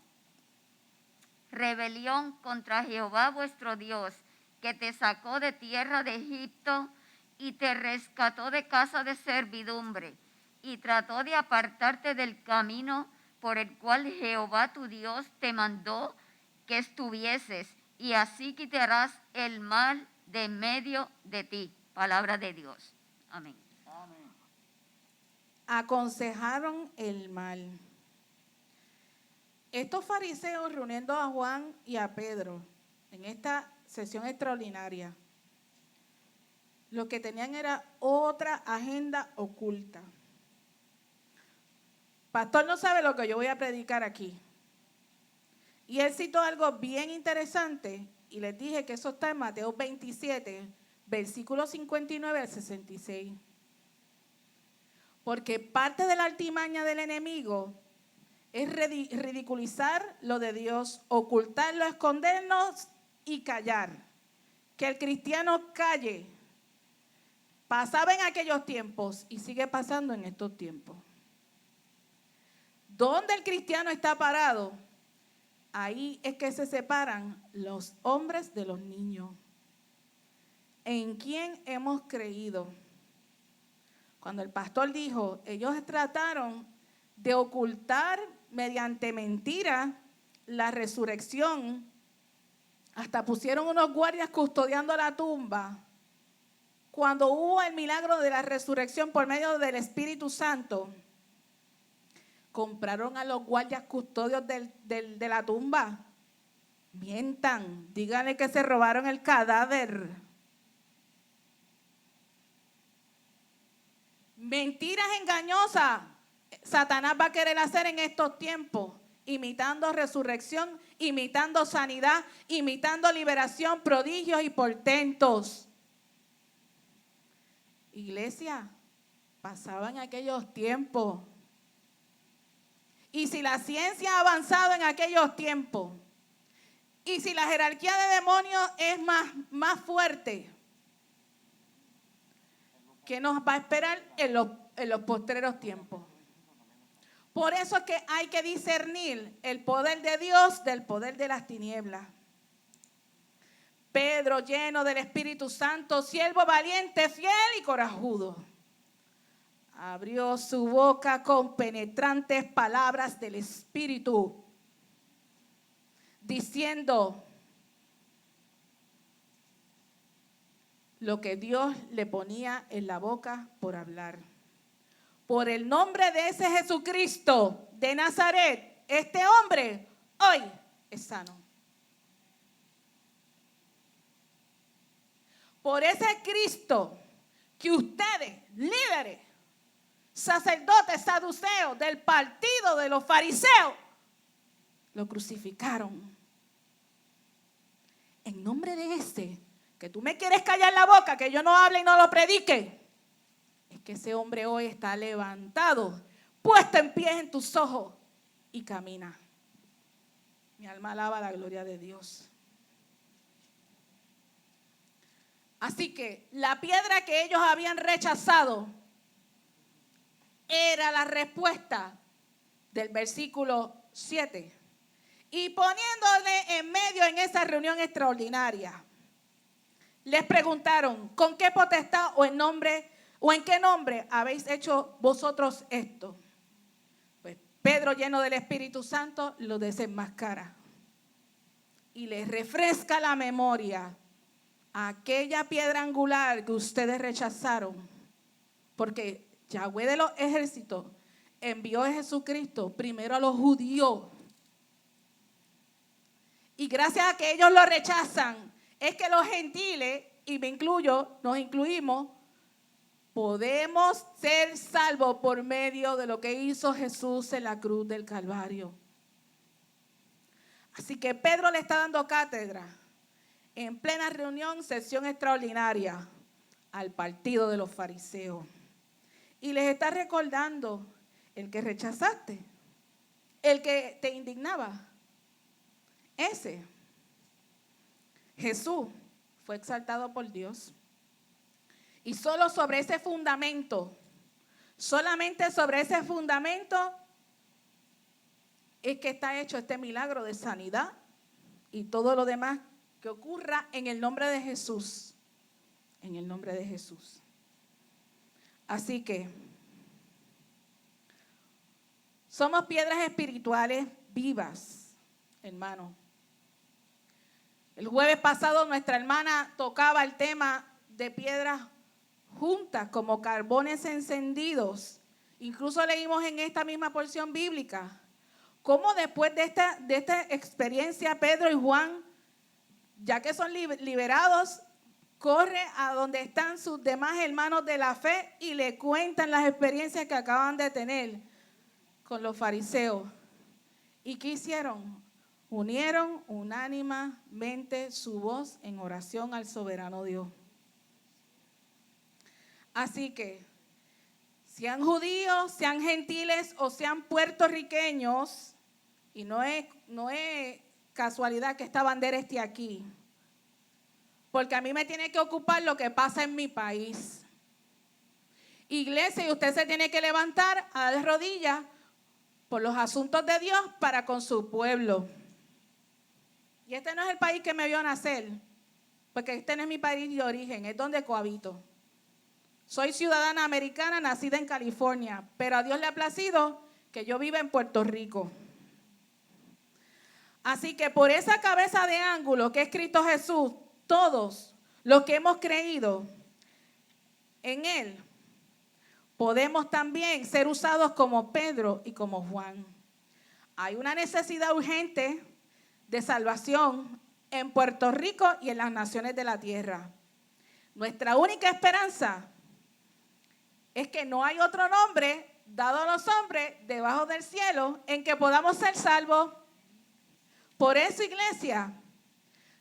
rebelión contra Jehová vuestro Dios, que te sacó de tierra de Egipto y te rescató de casa de servidumbre, y trató de apartarte del camino por el cual Jehová tu Dios te mandó que estuvieses, y así quitarás el mal de en medio de ti. Palabra de Dios. Amén. Amén. Aconsejaron el mal. Estos fariseos reuniendo a Juan y a Pedro en esta sesión extraordinaria. Lo que tenían era otra agenda oculta. Pastor no sabe lo que yo voy a predicar aquí. Y él citó algo bien interesante y les dije que eso está en Mateo 27, versículos 59 al 66. Porque parte de la artimaña del enemigo es ridiculizar lo de Dios, ocultarlo, escondernos y callar. Que el cristiano calle. Pasaba en aquellos tiempos y sigue pasando en estos tiempos. Donde el cristiano está parado, ahí es que se separan los hombres de los niños. ¿En quién hemos creído? Cuando el pastor dijo, ellos trataron de ocultar mediante mentira la resurrección, hasta pusieron unos guardias custodiando la tumba. Cuando hubo el milagro de la resurrección por medio del Espíritu Santo, compraron a los guardias custodios de la tumba. Mientan, díganle que se robaron el cadáver. Mentiras engañosas. Satanás va a querer hacer en estos tiempos, imitando resurrección, imitando sanidad, imitando liberación, prodigios y portentos. Iglesia, pasaban aquellos tiempos. Y si la ciencia ha avanzado en aquellos tiempos, y si la jerarquía de demonios es más fuerte, ¿qué nos va a esperar en los postreros tiempos? Por eso es que hay que discernir el poder de Dios del poder de las tinieblas. Pedro, lleno del Espíritu Santo, siervo valiente, fiel y corajudo, abrió su boca con penetrantes palabras del Espíritu, diciendo lo que Dios le ponía en la boca por hablar. Por el nombre de ese Jesucristo de Nazaret, este hombre hoy es sano. Por ese Cristo que ustedes, líderes, sacerdotes, saduceos del partido de los fariseos, lo crucificaron. En nombre de ese, que tú me quieres callar la boca, que yo no hable y no lo predique, es que ese hombre hoy está levantado, puesto en pie en tus ojos y camina. Mi alma alaba la gloria de Dios. Así que la piedra que ellos habían rechazado era la respuesta del versículo 7. Y poniéndole en medio en esa reunión extraordinaria, les preguntaron, ¿con qué potestad o en qué nombre habéis hecho vosotros esto? Pues Pedro, lleno del Espíritu Santo, lo desenmascara y les refresca la memoria. Aquella piedra angular que ustedes rechazaron, porque Yahweh de los ejércitos envió a Jesucristo primero a los judíos. Y gracias a que ellos lo rechazan, es que los gentiles, y me incluyo, nos incluimos, podemos ser salvos por medio de lo que hizo Jesús en la cruz del Calvario. Así que Pedro le está dando cátedra en plena reunión, sesión extraordinaria, al partido de los fariseos. Y les está recordando el que rechazaste, el que te indignaba. Ese Jesús fue exaltado por Dios. Y solo sobre ese fundamento, solamente sobre ese fundamento es que está hecho este milagro de sanidad y todo lo demás que ocurra en el nombre de Jesús. En el nombre de Jesús. Así que somos piedras espirituales vivas, hermano. El jueves pasado nuestra hermana tocaba el tema de piedras juntas como carbones encendidos. Incluso leímos en esta misma porción bíblica cómo después de esta experiencia Pedro y Juan Ya que son liberados, corre a donde están sus demás hermanos de la fe y le cuentan las experiencias que acaban de tener con los fariseos. ¿Y qué hicieron? Unieron unánimemente su voz en oración al soberano Dios. Así que, sean judíos, sean gentiles o sean puertorriqueños, y no es casualidad que esta bandera esté aquí, porque a mí me tiene que ocupar lo que pasa en mi país. Iglesia, y usted se tiene que levantar a dar rodillas por los asuntos de Dios para con su pueblo. Y este no es el país que me vio nacer, porque este no es mi país de origen, es donde cohabito. Soy ciudadana americana, nacida en California, pero a Dios le ha placido que yo viva en Puerto Rico. Así que por esa cabeza de ángulo que es Cristo Jesús, todos los que hemos creído en Él, podemos también ser usados como Pedro y como Juan. Hay una necesidad urgente de salvación en Puerto Rico y en las naciones de la tierra. Nuestra única esperanza es que no hay otro nombre dado a los hombres debajo del cielo en que podamos ser salvos. Por eso, iglesia,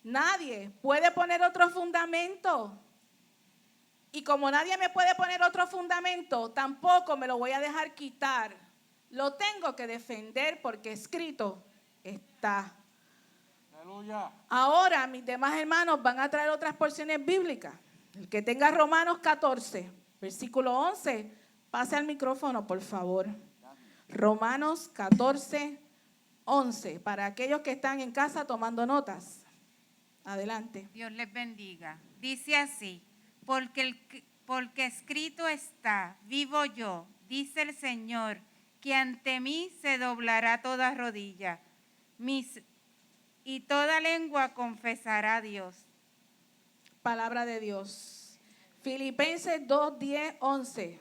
nadie puede poner otro fundamento. Y como nadie me puede poner otro fundamento, tampoco me lo voy a dejar quitar. Lo tengo que defender porque escrito está. Aleluya. Ahora mis demás hermanos van a traer otras porciones bíblicas. El que tenga Romanos 14, versículo 11, pase al micrófono, por favor. Romanos 14, 11, para aquellos que están en casa tomando notas. Adelante. Dios les bendiga. Dice así, porque escrito está, vivo yo, dice el Señor, que ante mí se doblará toda rodilla, y toda lengua confesará a Dios. Palabra de Dios. Filipenses 2, 10, 11.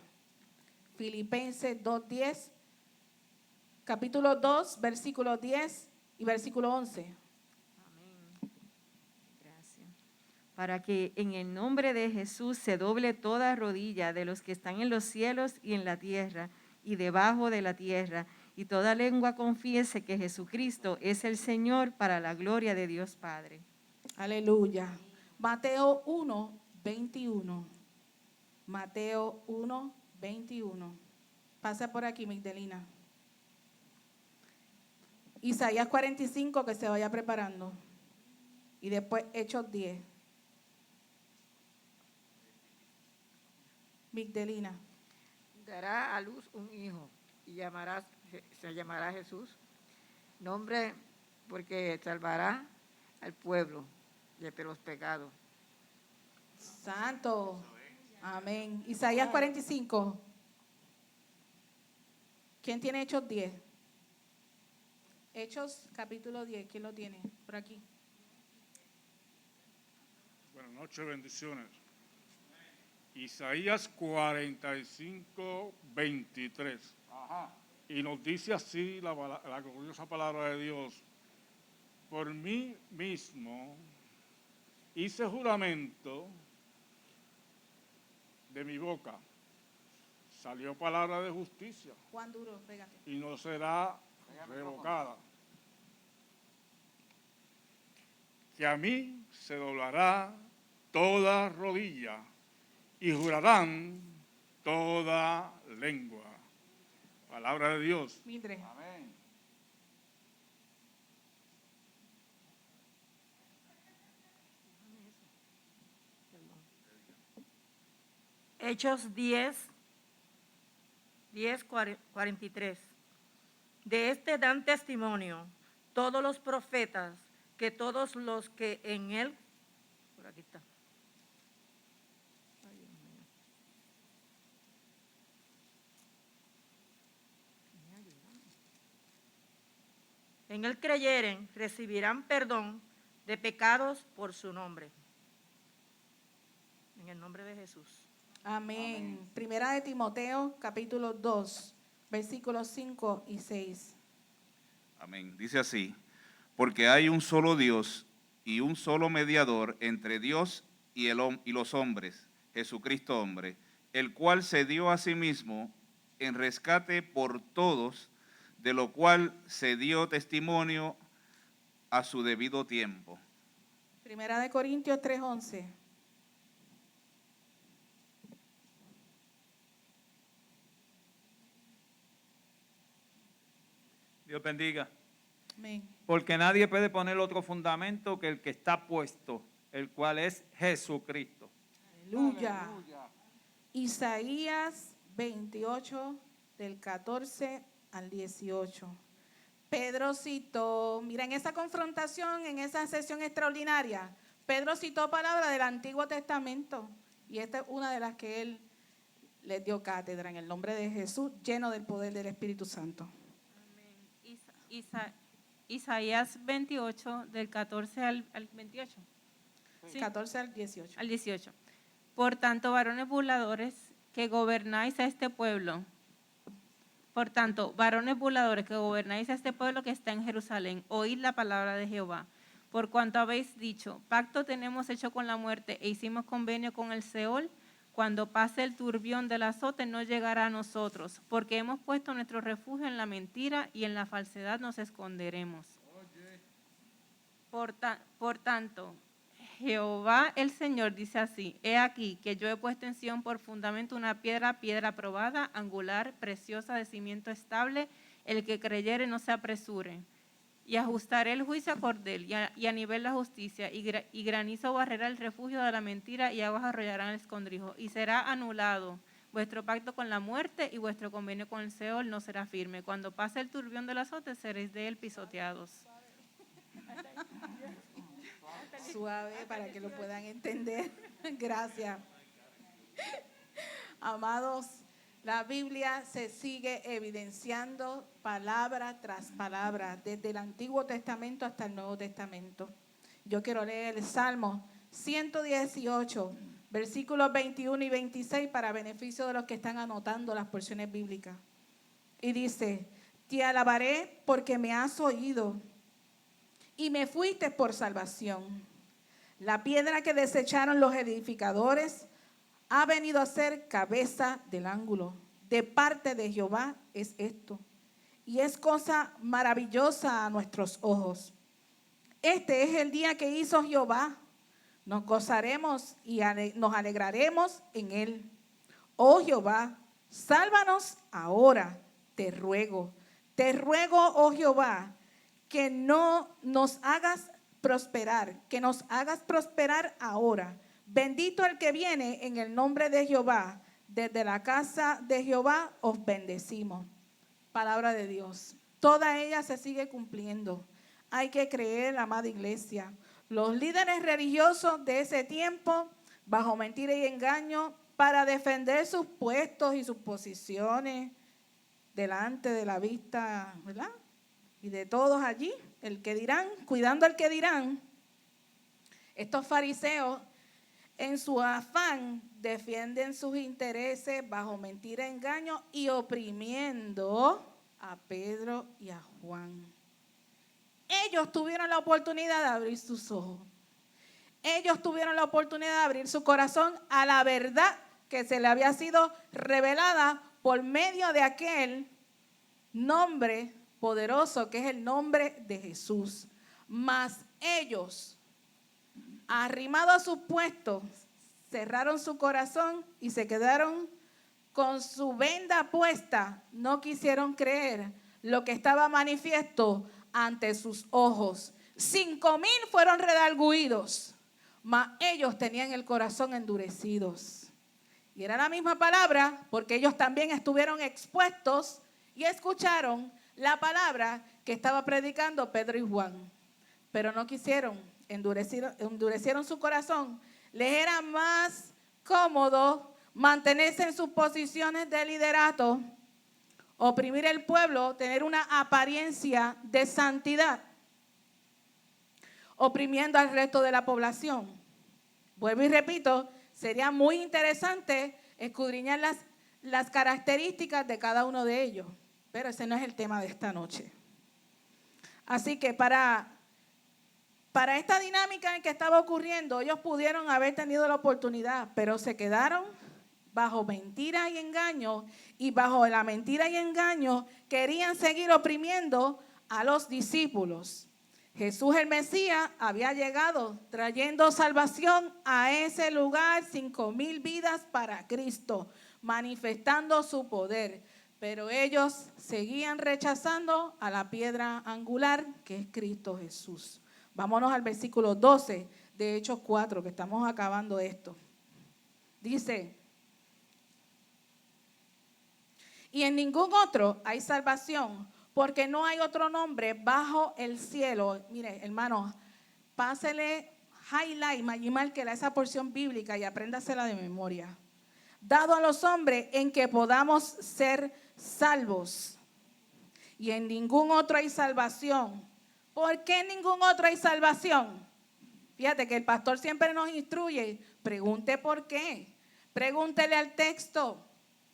Filipenses 2, 10, capítulo 2, versículo 10 y versículo 11. Gracias. Para que en el nombre de Jesús se doble toda rodilla de los que están en los cielos y en la tierra y debajo de la tierra, y toda lengua confiese que Jesucristo es el Señor, para la gloria de Dios Padre. Aleluya. Mateo 1, 21. Mateo 1, 21. Pasa por aquí, Migdelina. Isaías 45, que se vaya preparando. Y después Hechos 10. Migdelina. Dará a luz un hijo y se llamará Jesús, nombre porque salvará al pueblo de los pecados. Santo. Amén. Isaías 45. ¿Quién tiene Hechos 10? Hechos capítulo 10. ¿Quién lo tiene? Por aquí. Buenas noches, bendiciones. Isaías 45, 23. Ajá. Y nos dice así la gloriosa palabra de Dios: por mí mismo hice juramento, de mi boca salió palabra de justicia Juan Duro, pégate. y no será revocada. Que a mí se doblará toda rodilla y jurarán toda lengua. Palabra de Dios. Mildred. Amén. Hechos 10, 43. De este dan testimonio todos los profetas, que todos los que en él, por aquí está. Ay, Dios mío. En él creyeren, recibirán perdón de pecados por su nombre. En el nombre de Jesús. Amén. Primera de Timoteo, capítulo 2, versículos 5 y 6. Amén. Dice así: porque hay un solo Dios y un solo mediador entre Dios y los hombres, Jesucristo hombre, el cual se dio a sí mismo en rescate por todos, de lo cual se dio testimonio a su debido tiempo. Primera de Corintios 3:11. Dios bendiga. Amén. Porque nadie puede poner otro fundamento que el que está puesto, el cual es Jesucristo. Aleluya. Isaías 28, del 14 al 18. Pedro citó, mira, en esa confrontación, en esa sesión extraordinaria, Pedro citó palabras del Antiguo Testamento. Y esta es una de las que él les dio cátedra en el nombre de Jesús, lleno del poder del Espíritu Santo. Isaías 28, del 14 al 28. Sí. 14 al 18. Al 18. Por tanto, varones burladores que gobernáis a este pueblo, que está en Jerusalén, oíd la palabra de Jehová. Por cuanto habéis dicho, pacto tenemos hecho con la muerte e hicimos convenio con el Seol, cuando pase el turbión del azote no llegará a nosotros, porque hemos puesto nuestro refugio en la mentira y en la falsedad nos esconderemos. Por tanto, Jehová el Señor dice así, he aquí que yo he puesto en Sión por fundamento una piedra probada, angular, preciosa, de cimiento estable, el que creyere no se apresure. Y ajustaré el juicio a cordel y a nivel la justicia, y granizo barrerá el refugio de la mentira, y aguas arrollarán el escondrijo. Y será anulado vuestro pacto con la muerte, y vuestro convenio con el Seol no será firme. Cuando pase el turbión del azote, seréis de él pisoteados. Suave para que lo puedan entender. Gracias. Amados, la Biblia se sigue evidenciando palabra tras palabra, desde el Antiguo Testamento hasta el Nuevo Testamento. Yo quiero leer el Salmo 118, versículos 21 y 26 para beneficio de los que están anotando las porciones bíblicas. Y dice, te alabaré porque me has oído y me fuiste por salvación. La piedra que desecharon los edificadores ha venido a ser cabeza del ángulo. De parte de Jehová es esto, y es cosa maravillosa a nuestros ojos. Este es el día que hizo Jehová. Nos gozaremos y nos alegraremos en él. Oh Jehová, sálvanos ahora, te ruego. Te ruego, oh Jehová, que no nos hagas prosperar, que nos hagas prosperar ahora. Bendito el que viene en el nombre de Jehová. Desde la casa de Jehová os bendecimos. Palabra de Dios. Toda ella se sigue cumpliendo. Hay que creer, amada iglesia. Los líderes religiosos de ese tiempo, bajo mentira y engaño, para defender sus puestos y sus posiciones delante de la vista, ¿verdad? Y de todos allí, el que dirán, cuidando al que dirán, estos fariseos, en su afán, defienden sus intereses bajo mentira, engaño y oprimiendo a Pedro y a Juan. Ellos tuvieron la oportunidad de abrir sus ojos. Ellos tuvieron la oportunidad de abrir su corazón a la verdad que se le había sido revelada por medio de aquel nombre poderoso que es el nombre de Jesús. Mas ellos, arrimados a sus puestos, cerraron su corazón y se quedaron con su venda puesta. No quisieron creer lo que estaba manifiesto ante sus ojos. 5,000 fueron redargüidos, mas ellos tenían el corazón endurecidos. Y era la misma palabra, porque ellos también estuvieron expuestos y escucharon la palabra que estaba predicando Pedro y Juan. Pero no quisieron, endurecieron su corazón. Les era más cómodo mantenerse en sus posiciones de liderato, oprimir el pueblo, tener una apariencia de santidad, oprimiendo al resto de la población. Vuelvo y repito, sería muy interesante escudriñar las características de cada uno de ellos, pero ese no es el tema de esta noche. Así que para Para esta dinámica en que estaba ocurriendo, ellos pudieron haber tenido la oportunidad, pero se quedaron bajo mentira y engaño, y bajo la mentira y engaño querían seguir oprimiendo a los discípulos. Jesús el Mesías había llegado trayendo salvación a ese lugar, 5,000 vidas para Cristo, manifestando su poder. Pero ellos seguían rechazando a la piedra angular que es Cristo Jesús. Vámonos al versículo 12 de Hechos 4, que estamos acabando esto. Dice: y en ningún otro hay salvación, porque no hay otro nombre bajo el cielo. Mire, hermano, pásele highlight, marque esa porción bíblica y apréndasela de memoria. Dado a los hombres en que podamos ser salvos. Y en ningún otro hay salvación. ¿Por qué en ningún otro hay salvación? Fíjate que el pastor siempre nos instruye. Pregunte por qué. Pregúntele al texto.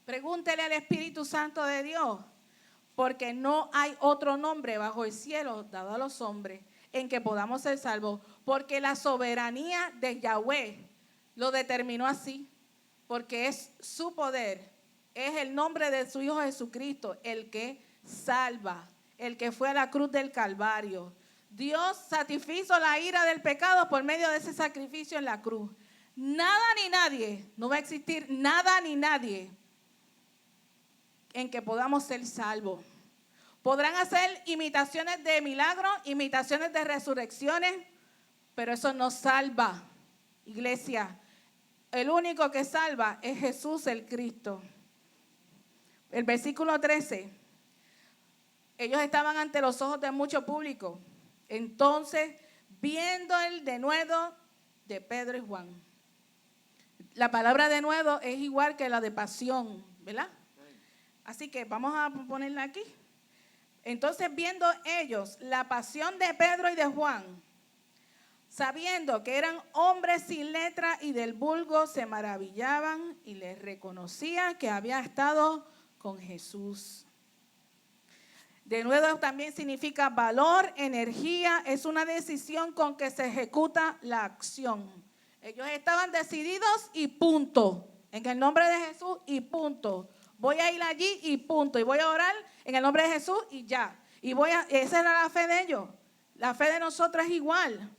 Pregúntele al Espíritu Santo de Dios. Porque no hay otro nombre bajo el cielo dado a los hombres en que podamos ser salvos. Porque la soberanía de Yahweh lo determinó así. Porque es su poder, es el nombre de su Hijo Jesucristo, el que salva, el que fue a la cruz del Calvario. Dios satisfizo la ira del pecado por medio de ese sacrificio en la cruz. Nada ni nadie, no va a existir nada ni nadie en que podamos ser salvos. Podrán hacer imitaciones de milagros, imitaciones de resurrecciones, pero eso no salva, iglesia. El único que salva es Jesús el Cristo. El versículo 13. Ellos estaban ante los ojos de mucho público. Entonces, viendo el denuedo de Pedro y Juan. La palabra denuedo es igual que la de pasión, ¿verdad? Así que vamos a ponerla aquí. Entonces, viendo ellos la pasión de Pedro y de Juan, sabiendo que eran hombres sin letra y del vulgo, se maravillaban y les reconocían que había estado con Jesús. De nuevo también significa valor, energía, es una decisión con que se ejecuta la acción. Ellos estaban decididos y punto, en el nombre de Jesús y punto. Voy a ir allí y punto, y voy a orar en el nombre de Jesús y ya. Esa era la fe de ellos, la fe de nosotros es igual.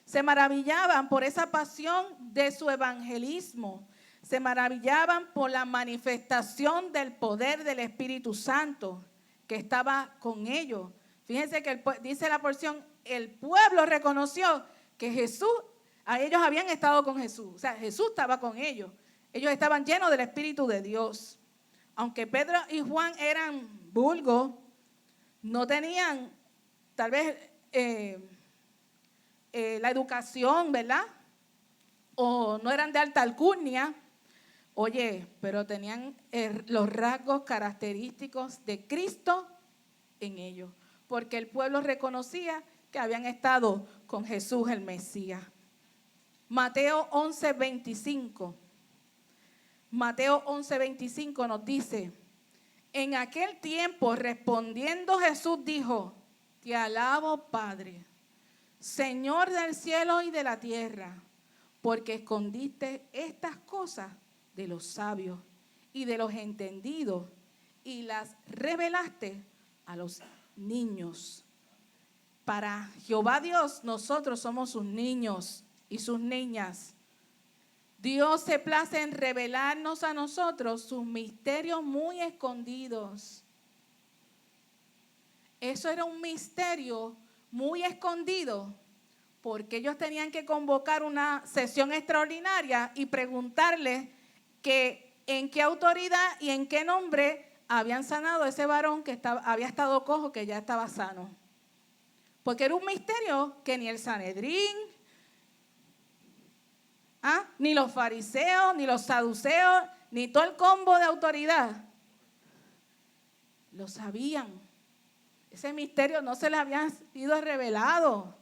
Se maravillaban por esa pasión de su evangelismo. Se maravillaban por la manifestación del poder del Espíritu Santo que estaba con ellos. Fíjense que dice la porción, el pueblo reconoció que ellos habían estado con Jesús. O sea, Jesús estaba con ellos. Ellos estaban llenos del Espíritu de Dios. Aunque Pedro y Juan eran vulgos, no tenían tal vez la educación, ¿verdad? O no eran de alta alcurnia, pero tenían los rasgos característicos de Cristo en ellos, porque el pueblo reconocía que habían estado con Jesús el Mesías. Mateo 11:25. Mateo 11:25 nos dice: en aquel tiempo respondiendo Jesús dijo: te alabo, Padre, Señor del cielo y de la tierra, porque escondiste estas cosas de los sabios y de los entendidos y las revelaste a los niños. Para Jehová Dios, nosotros somos sus niños y sus niñas. Dios se place en revelarnos a nosotros sus misterios muy escondidos. Eso era un misterio muy escondido, porque ellos tenían que convocar una sesión extraordinaria y preguntarle en qué autoridad y en qué nombre habían sanado a ese varón que había estado cojo, que ya estaba sano. Porque era un misterio que ni el Sanedrín, ni los fariseos, ni los saduceos, ni todo el combo de autoridad lo sabían. Ese misterio no se le había sido revelado.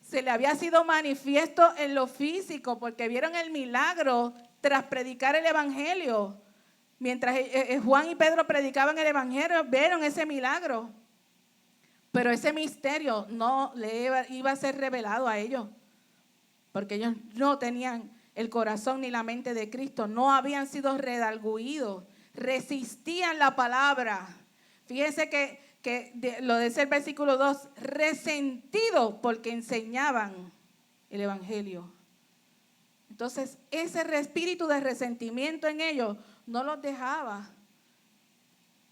Se le había sido manifiesto en lo físico, porque vieron el milagro tras predicar el evangelio. Mientras Juan y Pedro predicaban el evangelio, vieron ese milagro. Pero ese misterio no le iba a ser revelado a ellos, porque ellos no tenían el corazón ni la mente de Cristo, no habían sido redargüidos, resistían la palabra. Fíjense que lo dice el versículo 2, resentidos porque enseñaban el evangelio. Entonces, ese espíritu de resentimiento en ellos no los dejaba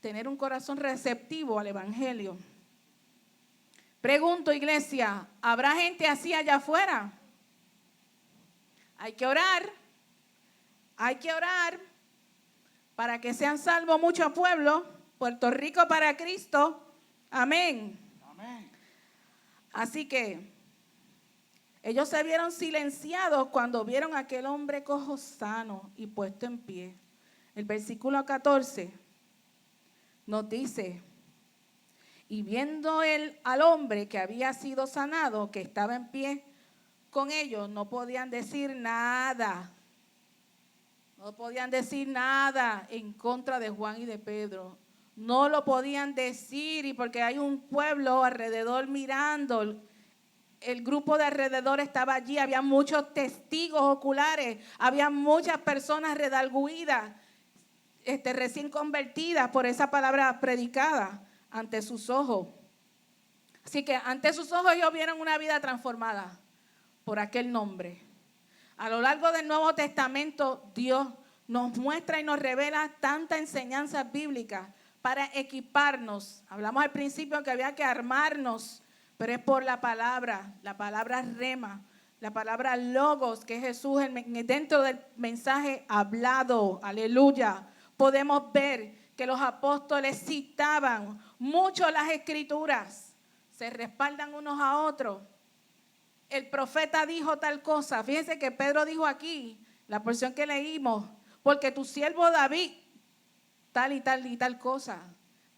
tener un corazón receptivo al evangelio. Pregunto, iglesia, ¿habrá gente así allá afuera? Hay que orar para que sean salvos muchos pueblos. Puerto Rico para Cristo. Amén. Amén. Así que ellos se vieron silenciados cuando vieron a aquel hombre cojo sano y puesto en pie. El versículo 14 nos dice, y viendo él al hombre que había sido sanado, que estaba en pie con ellos, no podían decir nada. No podían decir nada en contra de Juan y de Pedro. No lo podían decir, y porque hay un pueblo alrededor mirando. El grupo de alrededor estaba allí, había muchos testigos oculares, había muchas personas redargüidas, recién convertidas por esa palabra predicada ante sus ojos. Así que ante sus ojos ellos vieron una vida transformada por aquel nombre. A lo largo del Nuevo Testamento, Dios nos muestra y nos revela tanta enseñanza bíblica para equiparnos. Hablamos al principio que había que armarnos, pero es por la palabra rema, la palabra logos, que es Jesús dentro del mensaje hablado. Aleluya. Podemos ver que los apóstoles citaban mucho las escrituras, se respaldan unos a otros. El profeta dijo tal cosa. Fíjense que Pedro dijo aquí, la porción que leímos, porque tu siervo David, tal y tal y tal cosa.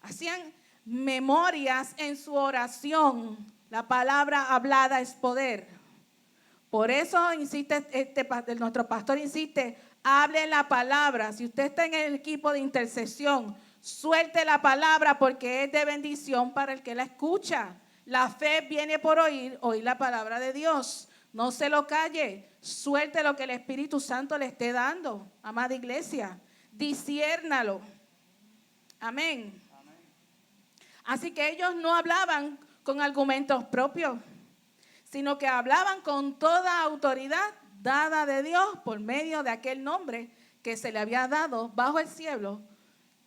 Hacían memorias en su oración. La palabra hablada es poder. Por eso insiste, nuestro pastor insiste, hable la palabra. Si usted está en el equipo de intercesión, suelte la palabra porque es de bendición para el que la escucha. La fe viene por oír la palabra de Dios. No se lo calle, suelte lo que el Espíritu Santo le esté dando, amada iglesia. Disciérnalo. Amén. Así que ellos no hablaban con argumentos propios, sino que hablaban con toda autoridad dada de Dios por medio de aquel nombre que se le había dado bajo el cielo,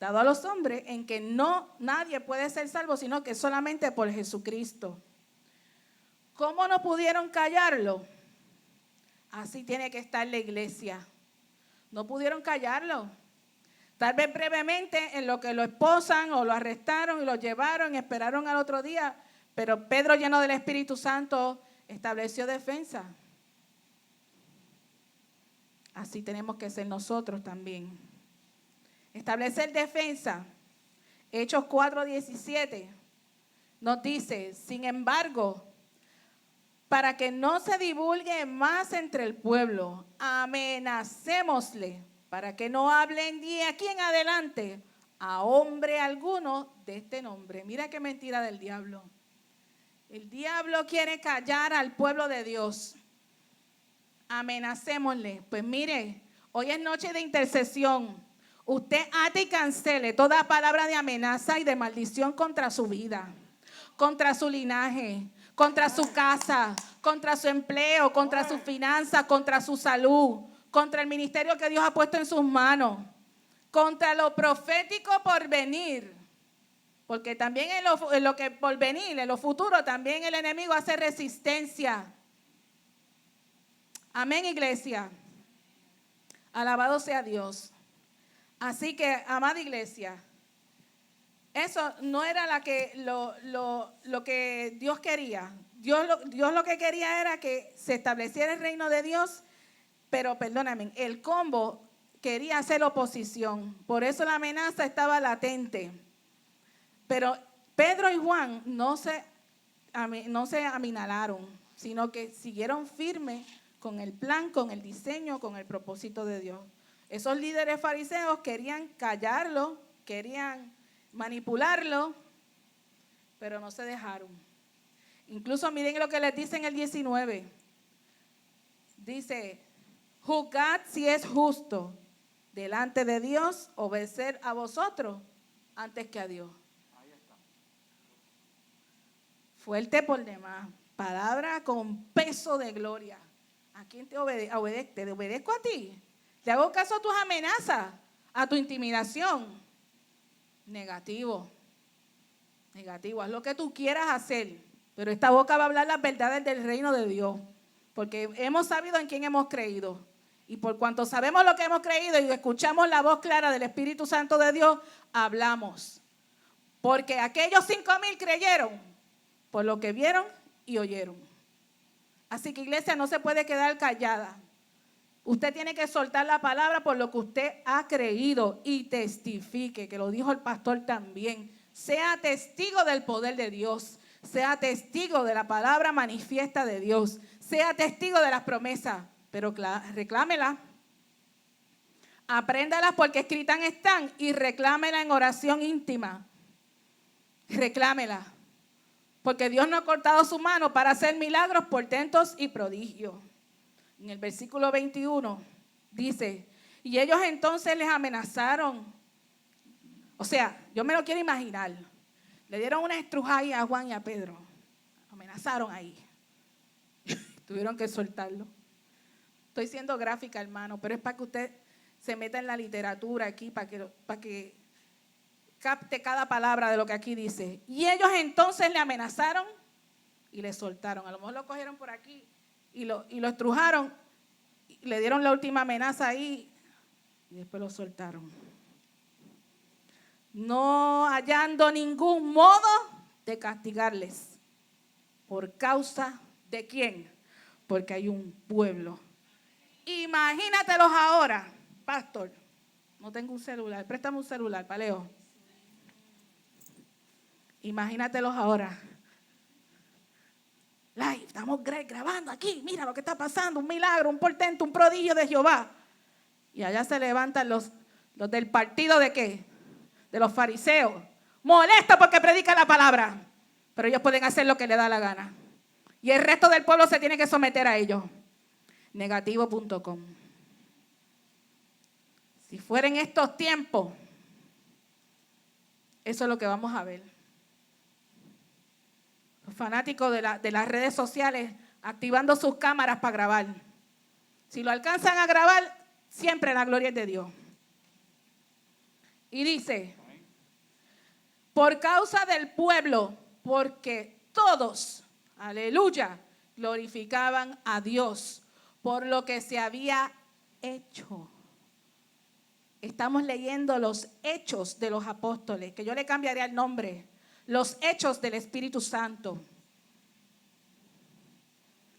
dado a los hombres, en que nadie puede ser salvo, sino que solamente por Jesucristo. ¿Cómo no pudieron callarlo? Así tiene que estar la iglesia. No pudieron callarlo. Tal vez brevemente en lo que lo esposan o lo arrestaron y lo llevaron y esperaron al otro día, pero Pedro, lleno del Espíritu Santo, estableció defensa. Así tenemos que ser nosotros también. Establecer defensa. Hechos 4:17 nos dice, sin embargo, para que no se divulgue más entre el pueblo, amenacémosle para que no hablen de aquí en adelante a hombre alguno de este nombre. Mira qué mentira del diablo. El diablo quiere callar al pueblo de Dios. Amenacémosle. Pues mire, hoy es noche de intercesión. Usted ate y cancele toda palabra de amenaza y de maldición contra su vida, contra su linaje, contra su casa, contra su empleo, contra su finanza, contra su salud, contra el ministerio que Dios ha puesto en sus manos, contra lo profético por venir. Porque también en lo que por venir, en lo futuro, también el enemigo hace resistencia. Amén, iglesia. Alabado sea Dios. Así que, amada iglesia, eso no era lo que Dios quería. Dios lo que quería era que se estableciera el reino de Dios, pero perdóname, el combo quería hacer oposición. Por eso la amenaza estaba latente. Pero Pedro y Juan no se aminalaron, sino que siguieron firmes con el plan, con el diseño, con el propósito de Dios. Esos líderes fariseos querían callarlo, querían manipularlo, pero no se dejaron. Incluso miren lo que les dice en el 19. Dice, juzgad si es justo delante de Dios obedecer a vosotros antes que a Dios. Fuerte por demás. Palabra con peso de gloria. ¿A quién te obedezco? ¿Te obedezco a ti? ¿Te hago caso a tus amenazas? ¿A tu intimidación? Negativo. Negativo. Haz lo que tú quieras hacer. Pero esta boca va a hablar las verdades del reino de Dios. Porque hemos sabido en quién hemos creído. Y por cuanto sabemos lo que hemos creído y escuchamos la voz clara del Espíritu Santo de Dios, hablamos. Porque aquellos 5,000 creyeron por lo que vieron y oyeron. Así que, iglesia, no se puede quedar callada. Usted tiene que soltar la palabra por lo que usted ha creído y testifique, que lo dijo el pastor también. Sea testigo del poder de Dios. Sea testigo de la palabra manifiesta de Dios. Sea testigo de las promesas. Pero reclámela. Apréndalas porque escritas están y reclámela en oración íntima. Reclámela. Porque Dios no ha cortado su mano para hacer milagros, portentos y prodigios. En el versículo 21 dice, y ellos entonces les amenazaron. O sea, yo me lo quiero imaginar. Le dieron una estrujada ahí a Juan y a Pedro. Amenazaron ahí. Tuvieron que soltarlo. Estoy siendo gráfica, hermano, pero es para que usted se meta en la literatura aquí, para que capte cada palabra de lo que aquí dice. Y ellos entonces le amenazaron y le soltaron. A lo mejor lo cogieron por aquí y lo estrujaron, y le dieron la última amenaza ahí y después lo soltaron. No hallando ningún modo de castigarles. ¿Por causa de quién? Porque hay un pueblo. Imagínatelos ahora, pastor. No tengo un celular, préstame un celular, Paleo. Imagínatelos ahora. Live, estamos grabando aquí, mira lo que está pasando, un milagro, un portento, un prodigio de Jehová. Y allá se levantan los del partido de qué? De los fariseos. Molestos porque predican la palabra. Pero ellos pueden hacer lo que les da la gana. Y el resto del pueblo se tiene que someter a ellos. Negativo.com. Si fuera en estos tiempos, eso es lo que vamos a ver. Los fanáticos de las redes sociales activando sus cámaras para grabar. Si lo alcanzan a grabar, siempre la gloria es de Dios. Y dice, por causa del pueblo, porque todos, aleluya, glorificaban a Dios por lo que se había hecho. Estamos leyendo los hechos de los apóstoles, que yo le cambiaría el nombre. Los hechos del Espíritu Santo.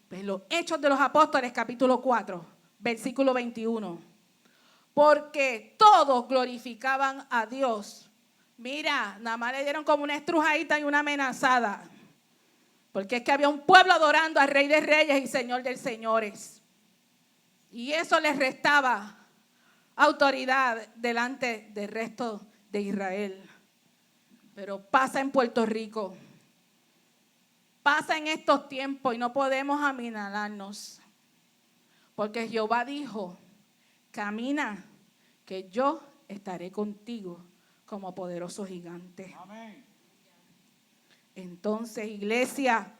Pues los hechos de los apóstoles, capítulo 4, versículo 21. Porque todos glorificaban a Dios. Mira, nada más le dieron como una estrujadita y una amenazada. Porque es que había un pueblo adorando al Rey de Reyes y Señor de Señores. Y eso les restaba autoridad delante del resto de Israel. Pero pasa en Puerto Rico. Pasa en estos tiempos y no podemos aminodarnos. Porque Jehová dijo, camina, que yo estaré contigo como poderoso gigante. Amén. Entonces, iglesia,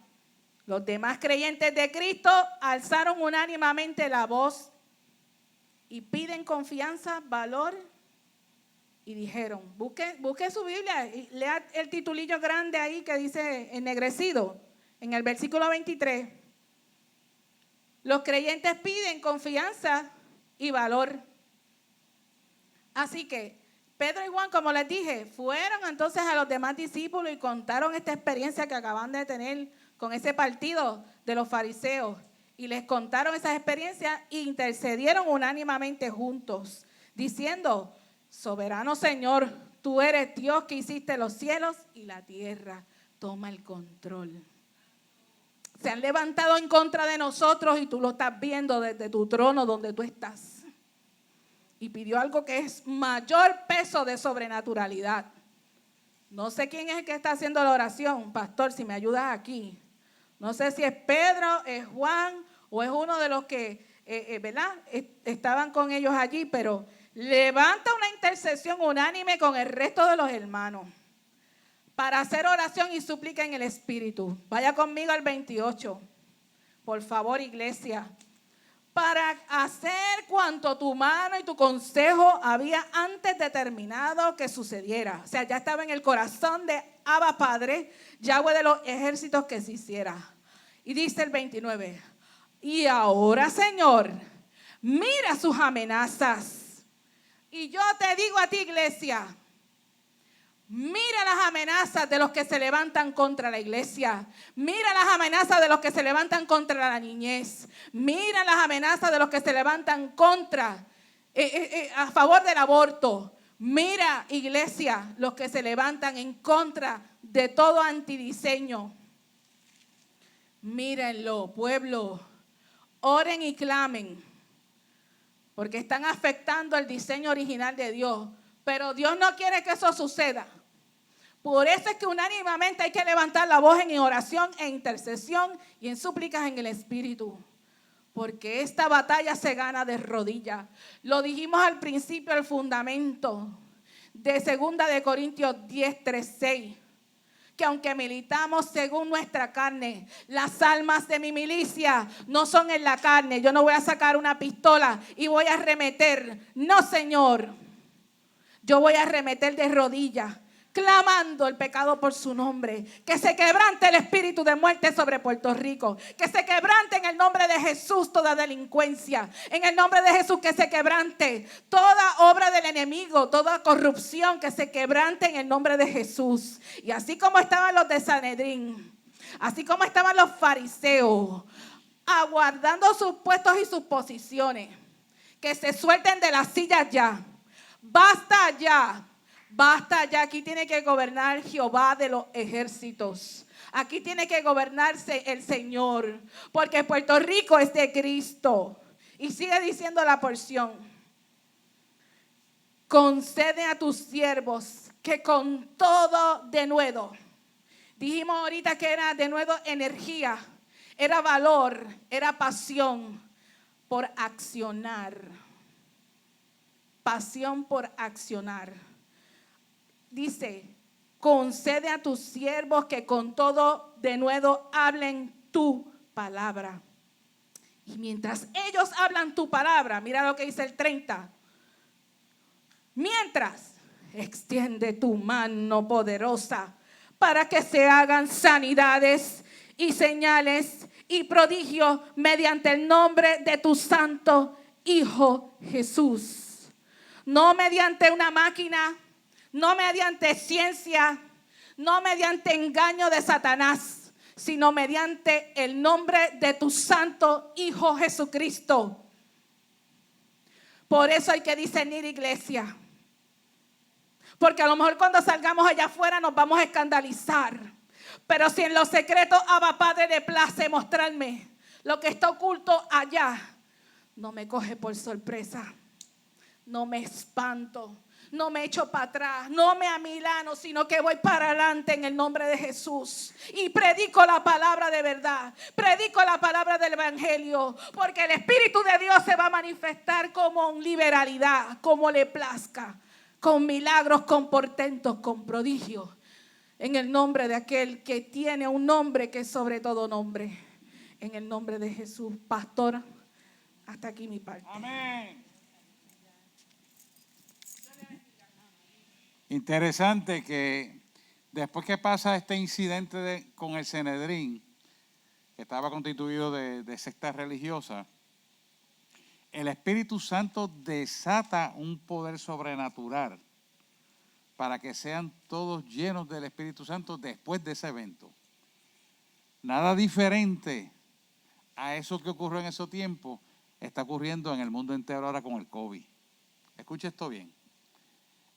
los demás creyentes de Cristo alzaron unánimemente la voz y piden confianza, valor, y dijeron, busque su Biblia y lea el titulillo grande ahí que dice ennegrecido, en el versículo 23. Los creyentes piden confianza y valor. Así que Pedro y Juan, como les dije, fueron entonces a los demás discípulos y contaron esta experiencia que acaban de tener con ese partido de los fariseos. Y les contaron esas experiencias e intercedieron unánimemente juntos, diciendo, soberano Señor, tú eres Dios que hiciste los cielos y la tierra. Toma el control. Se han levantado en contra de nosotros y tú lo estás viendo desde tu trono donde tú estás. Y pidió algo que es mayor peso de sobrenaturalidad. No sé quién es el que está haciendo la oración, pastor, si me ayudas aquí. No sé si es Pedro, es Juan o es uno de los que, ¿verdad? Estaban con ellos allí, pero levanta una intercesión unánime con el resto de los hermanos para hacer oración y súplica en el Espíritu. Vaya conmigo al 28, por favor, iglesia. Para hacer cuanto tu mano y tu consejo había antes determinado que sucediera. O sea, ya estaba en el corazón de Abba Padre, Yahweh de los ejércitos, que se hiciera. Y dice el 29, y ahora, Señor, mira sus amenazas. Y yo te digo a ti, iglesia, mira las amenazas de los que se levantan contra la iglesia. Mira las amenazas de los que se levantan contra la niñez. Mira las amenazas de los que se levantan contra, a favor del aborto. Mira, iglesia, los que se levantan en contra de todo antidiseño. Mírenlo, pueblo. Oren y clamen, porque están afectando el diseño original de Dios. Pero Dios no quiere que eso suceda. Por eso es que unánimemente hay que levantar la voz en oración e intercesión y en súplicas en el Espíritu. Porque esta batalla se gana de rodillas. Lo dijimos al principio, el fundamento de 2 de Corintios 10, 3, 6. Que aunque militamos según nuestra carne, las almas de mi milicia no son en la carne. Yo no voy a sacar una pistola y voy a arremeter. No, Señor. Yo voy a arremeter de rodillas, clamando el pecado por su nombre. Que se quebrante el espíritu de muerte sobre Puerto Rico. Que se quebrante en el nombre de Jesús toda delincuencia. En el nombre de Jesús que se quebrante toda obra del enemigo, toda corrupción, que se quebrante en el nombre de Jesús. Y así como estaban los de Sanedrín, así como estaban los fariseos, aguardando sus puestos y sus posiciones, que se suelten de las sillas ya. Basta ya. Basta ya, aquí tiene que gobernar Jehová de los ejércitos. Aquí tiene que gobernarse el Señor, porque Puerto Rico es de Cristo. Y sigue diciendo la porción. Concede a tus siervos que con todo denuedo. Dijimos ahorita que era denuedo energía, era valor, era pasión por accionar. Pasión por accionar. Dice, concede a tus siervos que con todo denuedo hablen tu palabra. Y mientras ellos hablan tu palabra, mira lo que dice el 30. Mientras, extiende tu mano poderosa para que se hagan sanidades y señales y prodigios mediante el nombre de tu santo Hijo Jesús. No mediante una máquina, no mediante ciencia, no mediante engaño de Satanás, sino mediante el nombre de tu santo Hijo Jesucristo. Por eso hay que discernir, iglesia. Porque a lo mejor cuando salgamos allá afuera nos vamos a escandalizar. Pero si en lo secreto Abba Padre le place mostrarme lo que está oculto allá, no me coge por sorpresa. No me espanto. No me echo para atrás, no me amilano, sino que voy para adelante en el nombre de Jesús. Y predico la palabra de verdad, predico la palabra del evangelio, porque el Espíritu de Dios se va a manifestar como en liberalidad, como le plazca, con milagros, con portentos, con prodigios, en el nombre de aquel que tiene un nombre que es sobre todo nombre, en el nombre de Jesús. Pastor, hasta aquí mi parte. Amén. Interesante que después que pasa este incidente con el Sanedrín, que estaba constituido de secta religiosa, el Espíritu Santo desata un poder sobrenatural para que sean todos llenos del Espíritu Santo después de ese evento. Nada diferente a eso que ocurrió en esos tiempos está ocurriendo en el mundo entero ahora con el COVID. Escuche esto bien.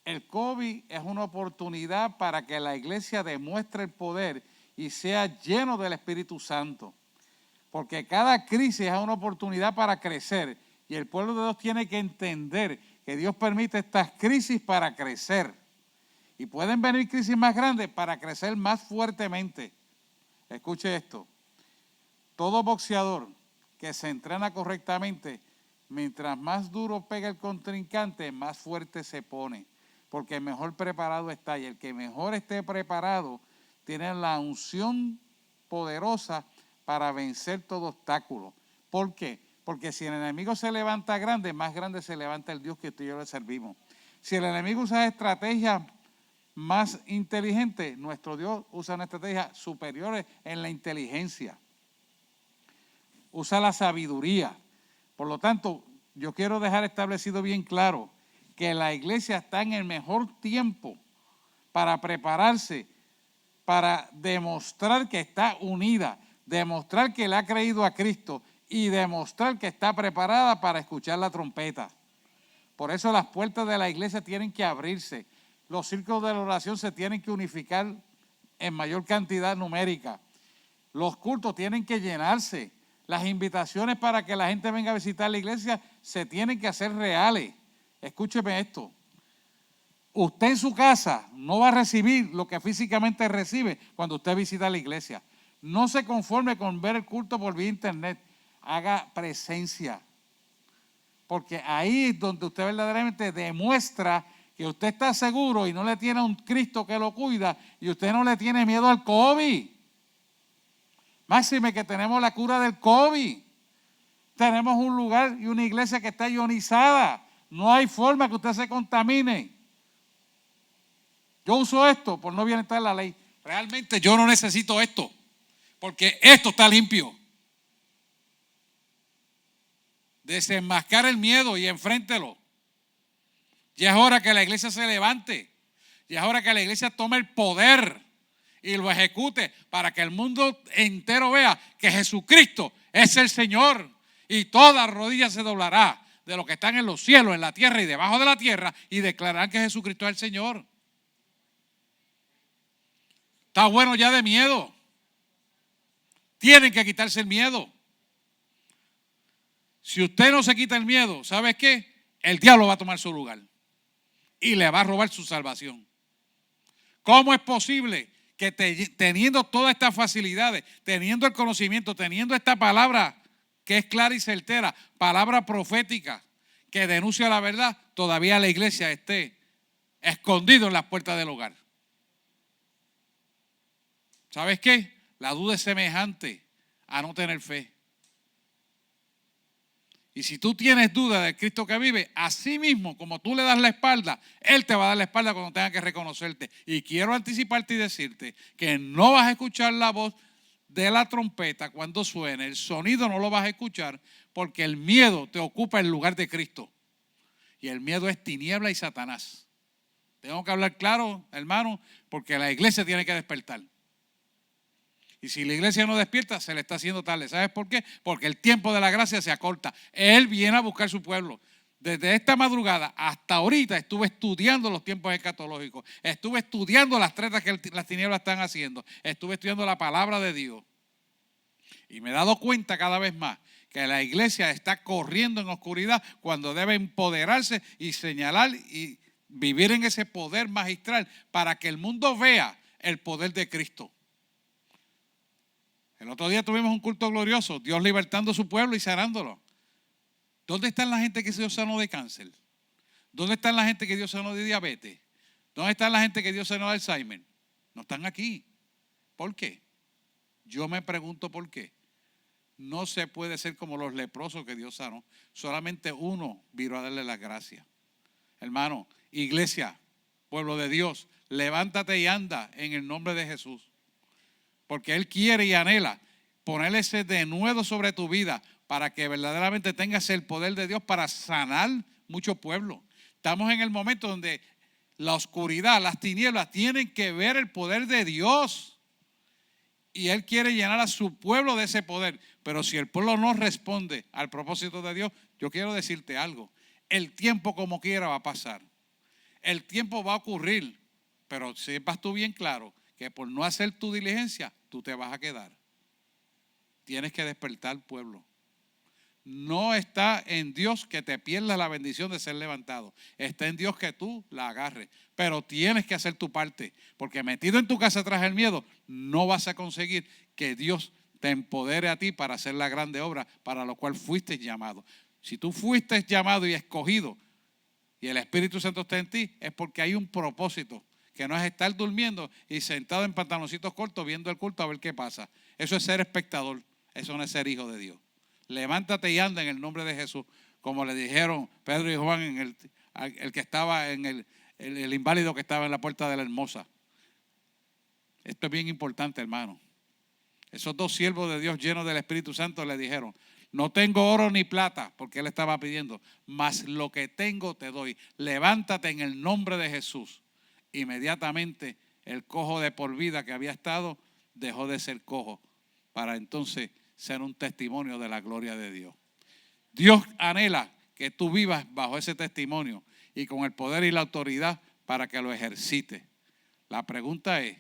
El COVID es una oportunidad para que la iglesia demuestre el poder y sea lleno del Espíritu Santo. Porque cada crisis es una oportunidad para crecer. Y el pueblo de Dios tiene que entender que Dios permite estas crisis para crecer. Y pueden venir crisis más grandes para crecer más fuertemente. Escuche esto. Todo boxeador que se entrena correctamente, mientras más duro pega el contrincante, más fuerte se pone, porque mejor preparado está. Y el que mejor esté preparado tiene la unción poderosa para vencer todo obstáculo. ¿Por qué? Porque si el enemigo se levanta grande, más grande se levanta el Dios que usted y yo le servimos. Si el enemigo usa estrategias más inteligentes, nuestro Dios usa una estrategia superior en la inteligencia. Usa la sabiduría. Por lo tanto, yo quiero dejar establecido bien claro que la iglesia está en el mejor tiempo para prepararse, para demostrar que está unida, demostrar que le ha creído a Cristo y demostrar que está preparada para escuchar la trompeta. Por eso las puertas de la iglesia tienen que abrirse. Los círculos de la oración se tienen que unificar en mayor cantidad numérica. Los cultos tienen que llenarse. Las invitaciones para que la gente venga a visitar la iglesia se tienen que hacer reales. Escúcheme esto. Usted en su casa no va a recibir lo que físicamente recibe cuando usted visita la iglesia. No se conforme con ver el culto por vía internet. Haga presencia. Porque ahí es donde usted verdaderamente demuestra que usted está seguro y no le tiene a un Cristo que lo cuida y usted no le tiene miedo al COVID. Máxime que tenemos la cura del COVID. Tenemos un lugar y una iglesia que está ionizada. No hay forma que usted se contamine. Yo uso esto por no violentar la ley. Realmente yo no necesito esto, porque esto está limpio. Desenmascar el miedo y enfréntelo. Y es hora que la iglesia se levante. Y es hora que la iglesia tome el poder y lo ejecute para que el mundo entero vea que Jesucristo es el Señor y toda rodilla se doblará de los que están en los cielos, en la tierra y debajo de la tierra y declararán que Jesucristo es el Señor. Está bueno ya de miedo. Tienen que quitarse el miedo. Si usted no se quita el miedo, ¿sabe qué? El diablo va a tomar su lugar y le va a robar su salvación. ¿Cómo es posible que teniendo todas estas facilidades, teniendo el conocimiento, teniendo esta palabra que es clara y certera, palabra profética que denuncia la verdad, todavía la iglesia esté escondido en las puertas del hogar? ¿Sabes qué? La duda es semejante a no tener fe. Y si tú tienes duda del Cristo que vive, así mismo como tú le das la espalda, Él te va a dar la espalda cuando tenga que reconocerte. Y quiero anticiparte y decirte que no vas a escuchar la voz de la trompeta cuando suene. El sonido no lo vas a escuchar porque el miedo te ocupa el lugar de Cristo. Y el miedo es tiniebla y Satanás. Tengo que hablar claro, hermano, porque la iglesia tiene que despertar. Y si la iglesia no despierta, se le está haciendo tarde. ¿Sabes por qué? Porque el tiempo de la gracia se acorta. Él viene a buscar su pueblo. Desde esta madrugada hasta ahorita estuve estudiando los tiempos escatológicos. Estuve estudiando las tretas que las tinieblas están haciendo. Estuve estudiando la palabra de Dios. Y me he dado cuenta cada vez más que la iglesia está corriendo en oscuridad cuando debe empoderarse y señalar y vivir en ese poder magistral para que el mundo vea el poder de Cristo. El otro día tuvimos un culto glorioso, Dios libertando a su pueblo y sanándolo. ¿Dónde están la gente que Dios sanó de cáncer? ¿Dónde están la gente que Dios sanó de diabetes? ¿Dónde están la gente que Dios sanó de Alzheimer? No están aquí. ¿Por qué? Yo me pregunto por qué. No se puede ser como los leprosos que Dios sanó. Solamente uno vino a darle las gracias. Hermano, iglesia, pueblo de Dios, levántate y anda en el nombre de Jesús. Porque Él quiere y anhela ponerle ese denuedo sobre tu vida para que verdaderamente tengas el poder de Dios para sanar mucho pueblo. Estamos en el momento donde la oscuridad, las tinieblas tienen que ver el poder de Dios. Y Él quiere llenar a su pueblo de ese poder. Pero si el pueblo no responde al propósito de Dios, yo quiero decirte algo. El tiempo como quiera va a pasar. El tiempo va a ocurrir. Pero sepas tú bien claro que por no hacer tu diligencia, tú te vas a quedar. Tienes que despertar, pueblo. No está en Dios que te pierdas la bendición de ser levantado. Está en Dios que tú la agarres. Pero tienes que hacer tu parte, porque metido en tu casa tras el miedo, no vas a conseguir que Dios te empodere a ti para hacer la grande obra para lo cual fuiste llamado. Si tú fuiste llamado y escogido y el Espíritu Santo está en ti, es porque hay un propósito, que no es estar durmiendo y sentado en pantaloncitos cortos viendo el culto a ver qué pasa. Eso es ser espectador, eso no es ser hijo de Dios. Levántate y anda en el nombre de Jesús, como le dijeron Pedro y Juan, el que estaba en el inválido que estaba en la puerta de la hermosa. Esto es bien importante, hermano. Esos dos siervos de Dios llenos del Espíritu Santo le dijeron: no tengo oro ni plata, porque él estaba pidiendo, mas lo que tengo te doy. Levántate en el nombre de Jesús. Inmediatamente el cojo de por vida que había estado dejó de ser cojo, para entonces ser un testimonio de la gloria de Dios. Dios anhela que tú vivas bajo ese testimonio y con el poder y la autoridad para que lo ejercites. La pregunta es: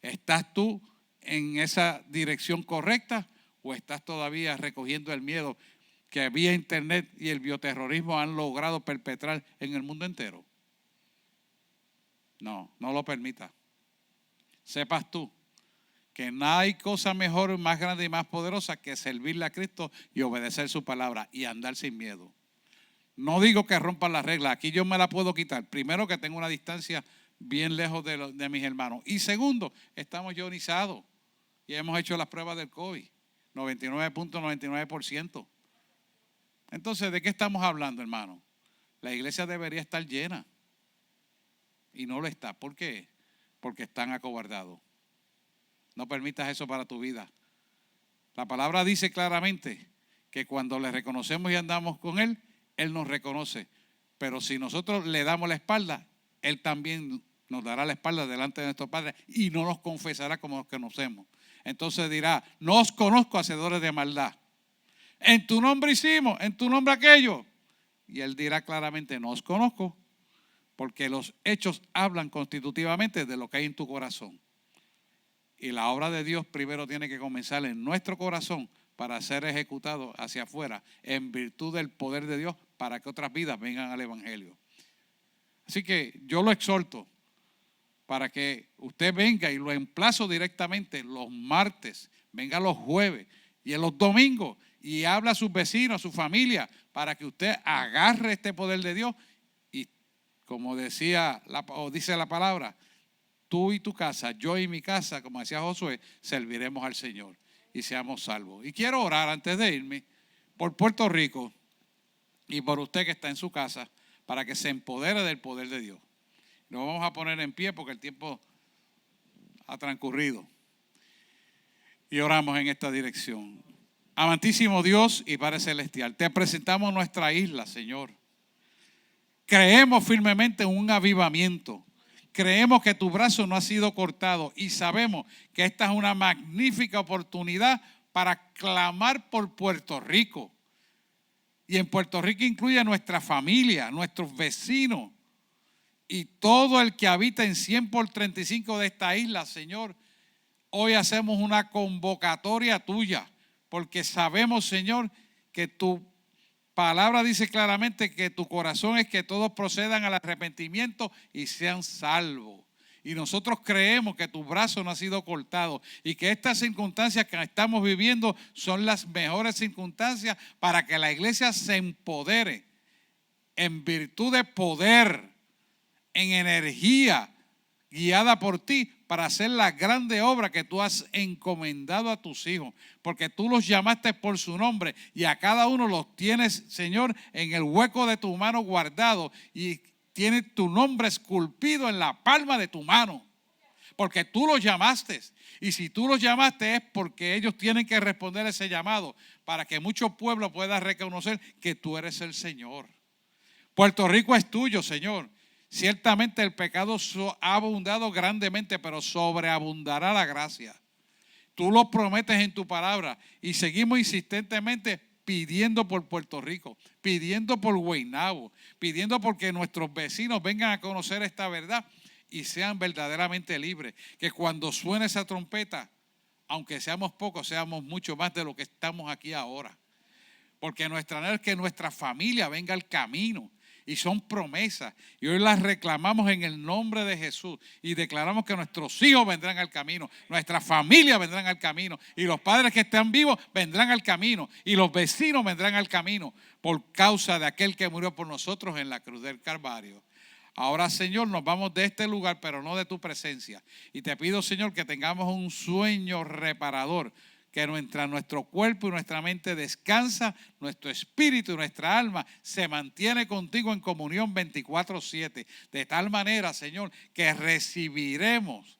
¿estás tú en esa dirección correcta o estás todavía recogiendo el miedo que vía internet y el bioterrorismo han logrado perpetrar en el mundo entero? No, no lo permitas. Sepas tú que no hay cosa mejor, más grande y más poderosa que servirle a Cristo y obedecer su palabra y andar sin miedo. No digo que rompan las reglas, aquí yo me la puedo quitar. Primero, que tengo una distancia bien lejos de mis hermanos. Y segundo, estamos ionizados y hemos hecho las pruebas del COVID, 99.99%. Entonces, ¿de qué estamos hablando, hermano? La iglesia debería estar llena y no lo está. ¿Por qué? Porque están acobardados. No permitas eso para tu vida. La palabra dice claramente que cuando le reconocemos y andamos con Él, Él nos reconoce. Pero si nosotros le damos la espalda, Él también nos dará la espalda delante de nuestro Padre y no nos confesará como nos conocemos. Entonces dirá: no os conozco, hacedores de maldad. En tu nombre hicimos, en tu nombre aquello. Y Él dirá claramente: no os conozco, porque los hechos hablan constitutivamente de lo que hay en tu corazón. Y la obra de Dios primero tiene que comenzar en nuestro corazón para ser ejecutado hacia afuera en virtud del poder de Dios para que otras vidas vengan al Evangelio. Así que yo lo exhorto para que usted venga, y lo emplazo directamente los martes, venga los jueves y en los domingos y habla a sus vecinos, a su familia, para que usted agarre este poder de Dios y, como dice la palabra, tú y tu casa, yo y mi casa, como decía Josué, serviremos al Señor y seamos salvos. Y quiero orar antes de irme por Puerto Rico y por usted que está en su casa, para que se empodere del poder de Dios. Nos vamos a poner en pie porque el tiempo ha transcurrido. Y oramos en esta dirección. Amantísimo Dios y Padre Celestial, te presentamos nuestra isla, Señor. Creemos firmemente en un avivamiento. Creemos que tu brazo no ha sido cortado y sabemos que esta es una magnífica oportunidad para clamar por Puerto Rico. Y en Puerto Rico incluye a nuestra familia, nuestros vecinos y todo el que habita en 100 por 35 de esta isla, Señor. Hoy hacemos una convocatoria tuya porque sabemos, Señor, que tu palabra dice claramente que tu corazón es que todos procedan al arrepentimiento y sean salvos. Y nosotros creemos que tu brazo no ha sido cortado y que estas circunstancias que estamos viviendo son las mejores circunstancias para que la iglesia se empodere en virtud de poder, en energía, guiada por ti, para hacer la grande obra que tú has encomendado a tus hijos, porque tú los llamaste por su nombre y a cada uno los tienes, Señor, en el hueco de tu mano guardado y tienes tu nombre esculpido en la palma de tu mano, porque tú los llamaste. Y si tú los llamaste es porque ellos tienen que responder a ese llamado para que mucho pueblo pueda reconocer que tú eres el Señor. Puerto Rico es tuyo, Señor. Ciertamente el pecado ha abundado grandemente, pero sobreabundará la gracia. Tú lo prometes en tu palabra y seguimos insistentemente pidiendo por Puerto Rico, pidiendo por Guaynabo, pidiendo porque nuestros vecinos vengan a conocer esta verdad y sean verdaderamente libres. Que cuando suene esa trompeta, aunque seamos pocos, seamos mucho más de lo que estamos aquí ahora. porque nuestra anhelo es que nuestra familia venga al camino. Y son promesas. Y hoy las reclamamos en el nombre de Jesús. Y declaramos que nuestros hijos vendrán al camino. Nuestras familias vendrán al camino. Y los padres que están vivos vendrán al camino. Y los vecinos vendrán al camino. Por causa de aquel que murió por nosotros en la cruz del Calvario. Ahora, Señor, nos vamos de este lugar, pero no de tu presencia. Y te pido, Señor, que tengamos un sueño reparador. Que mientras nuestro cuerpo y nuestra mente descansa, nuestro espíritu y nuestra alma se mantiene contigo en comunión 24/7. De tal manera, Señor, que recibiremos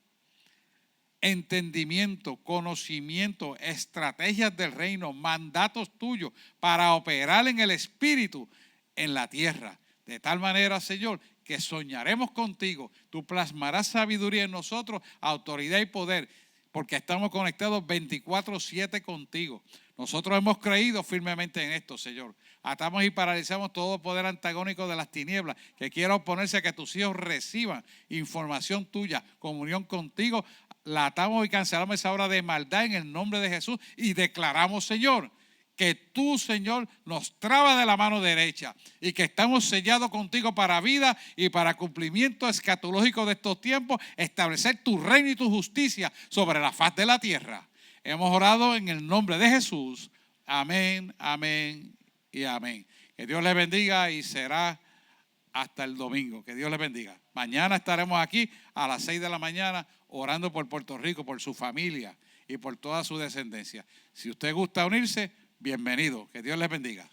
entendimiento, conocimiento, estrategias del reino, mandatos tuyos para operar en el espíritu en la tierra. De tal manera, Señor, que soñaremos contigo. Tú plasmarás sabiduría en nosotros, autoridad y poder. Porque estamos conectados 24/7 contigo. Nosotros hemos creído firmemente en esto, Señor. Atamos y paralizamos todo poder antagónico de las tinieblas que quiera oponerse a que tus hijos reciban información tuya, comunión contigo. La atamos y cancelamos esa obra de maldad en el nombre de Jesús y declaramos, Señor, que tú, Señor, nos traba de la mano derecha y que estamos sellados contigo para vida y para cumplimiento escatológico de estos tiempos, establecer tu reino y tu justicia sobre la faz de la tierra. Hemos orado en el nombre de Jesús. Amén, amén y amén. Que Dios les bendiga y será hasta el domingo. Que Dios les bendiga. Mañana estaremos aquí a las 6 de la mañana orando por Puerto Rico, por su familia y por toda su descendencia. Si usted gusta unirse, bienvenido. Que Dios les bendiga.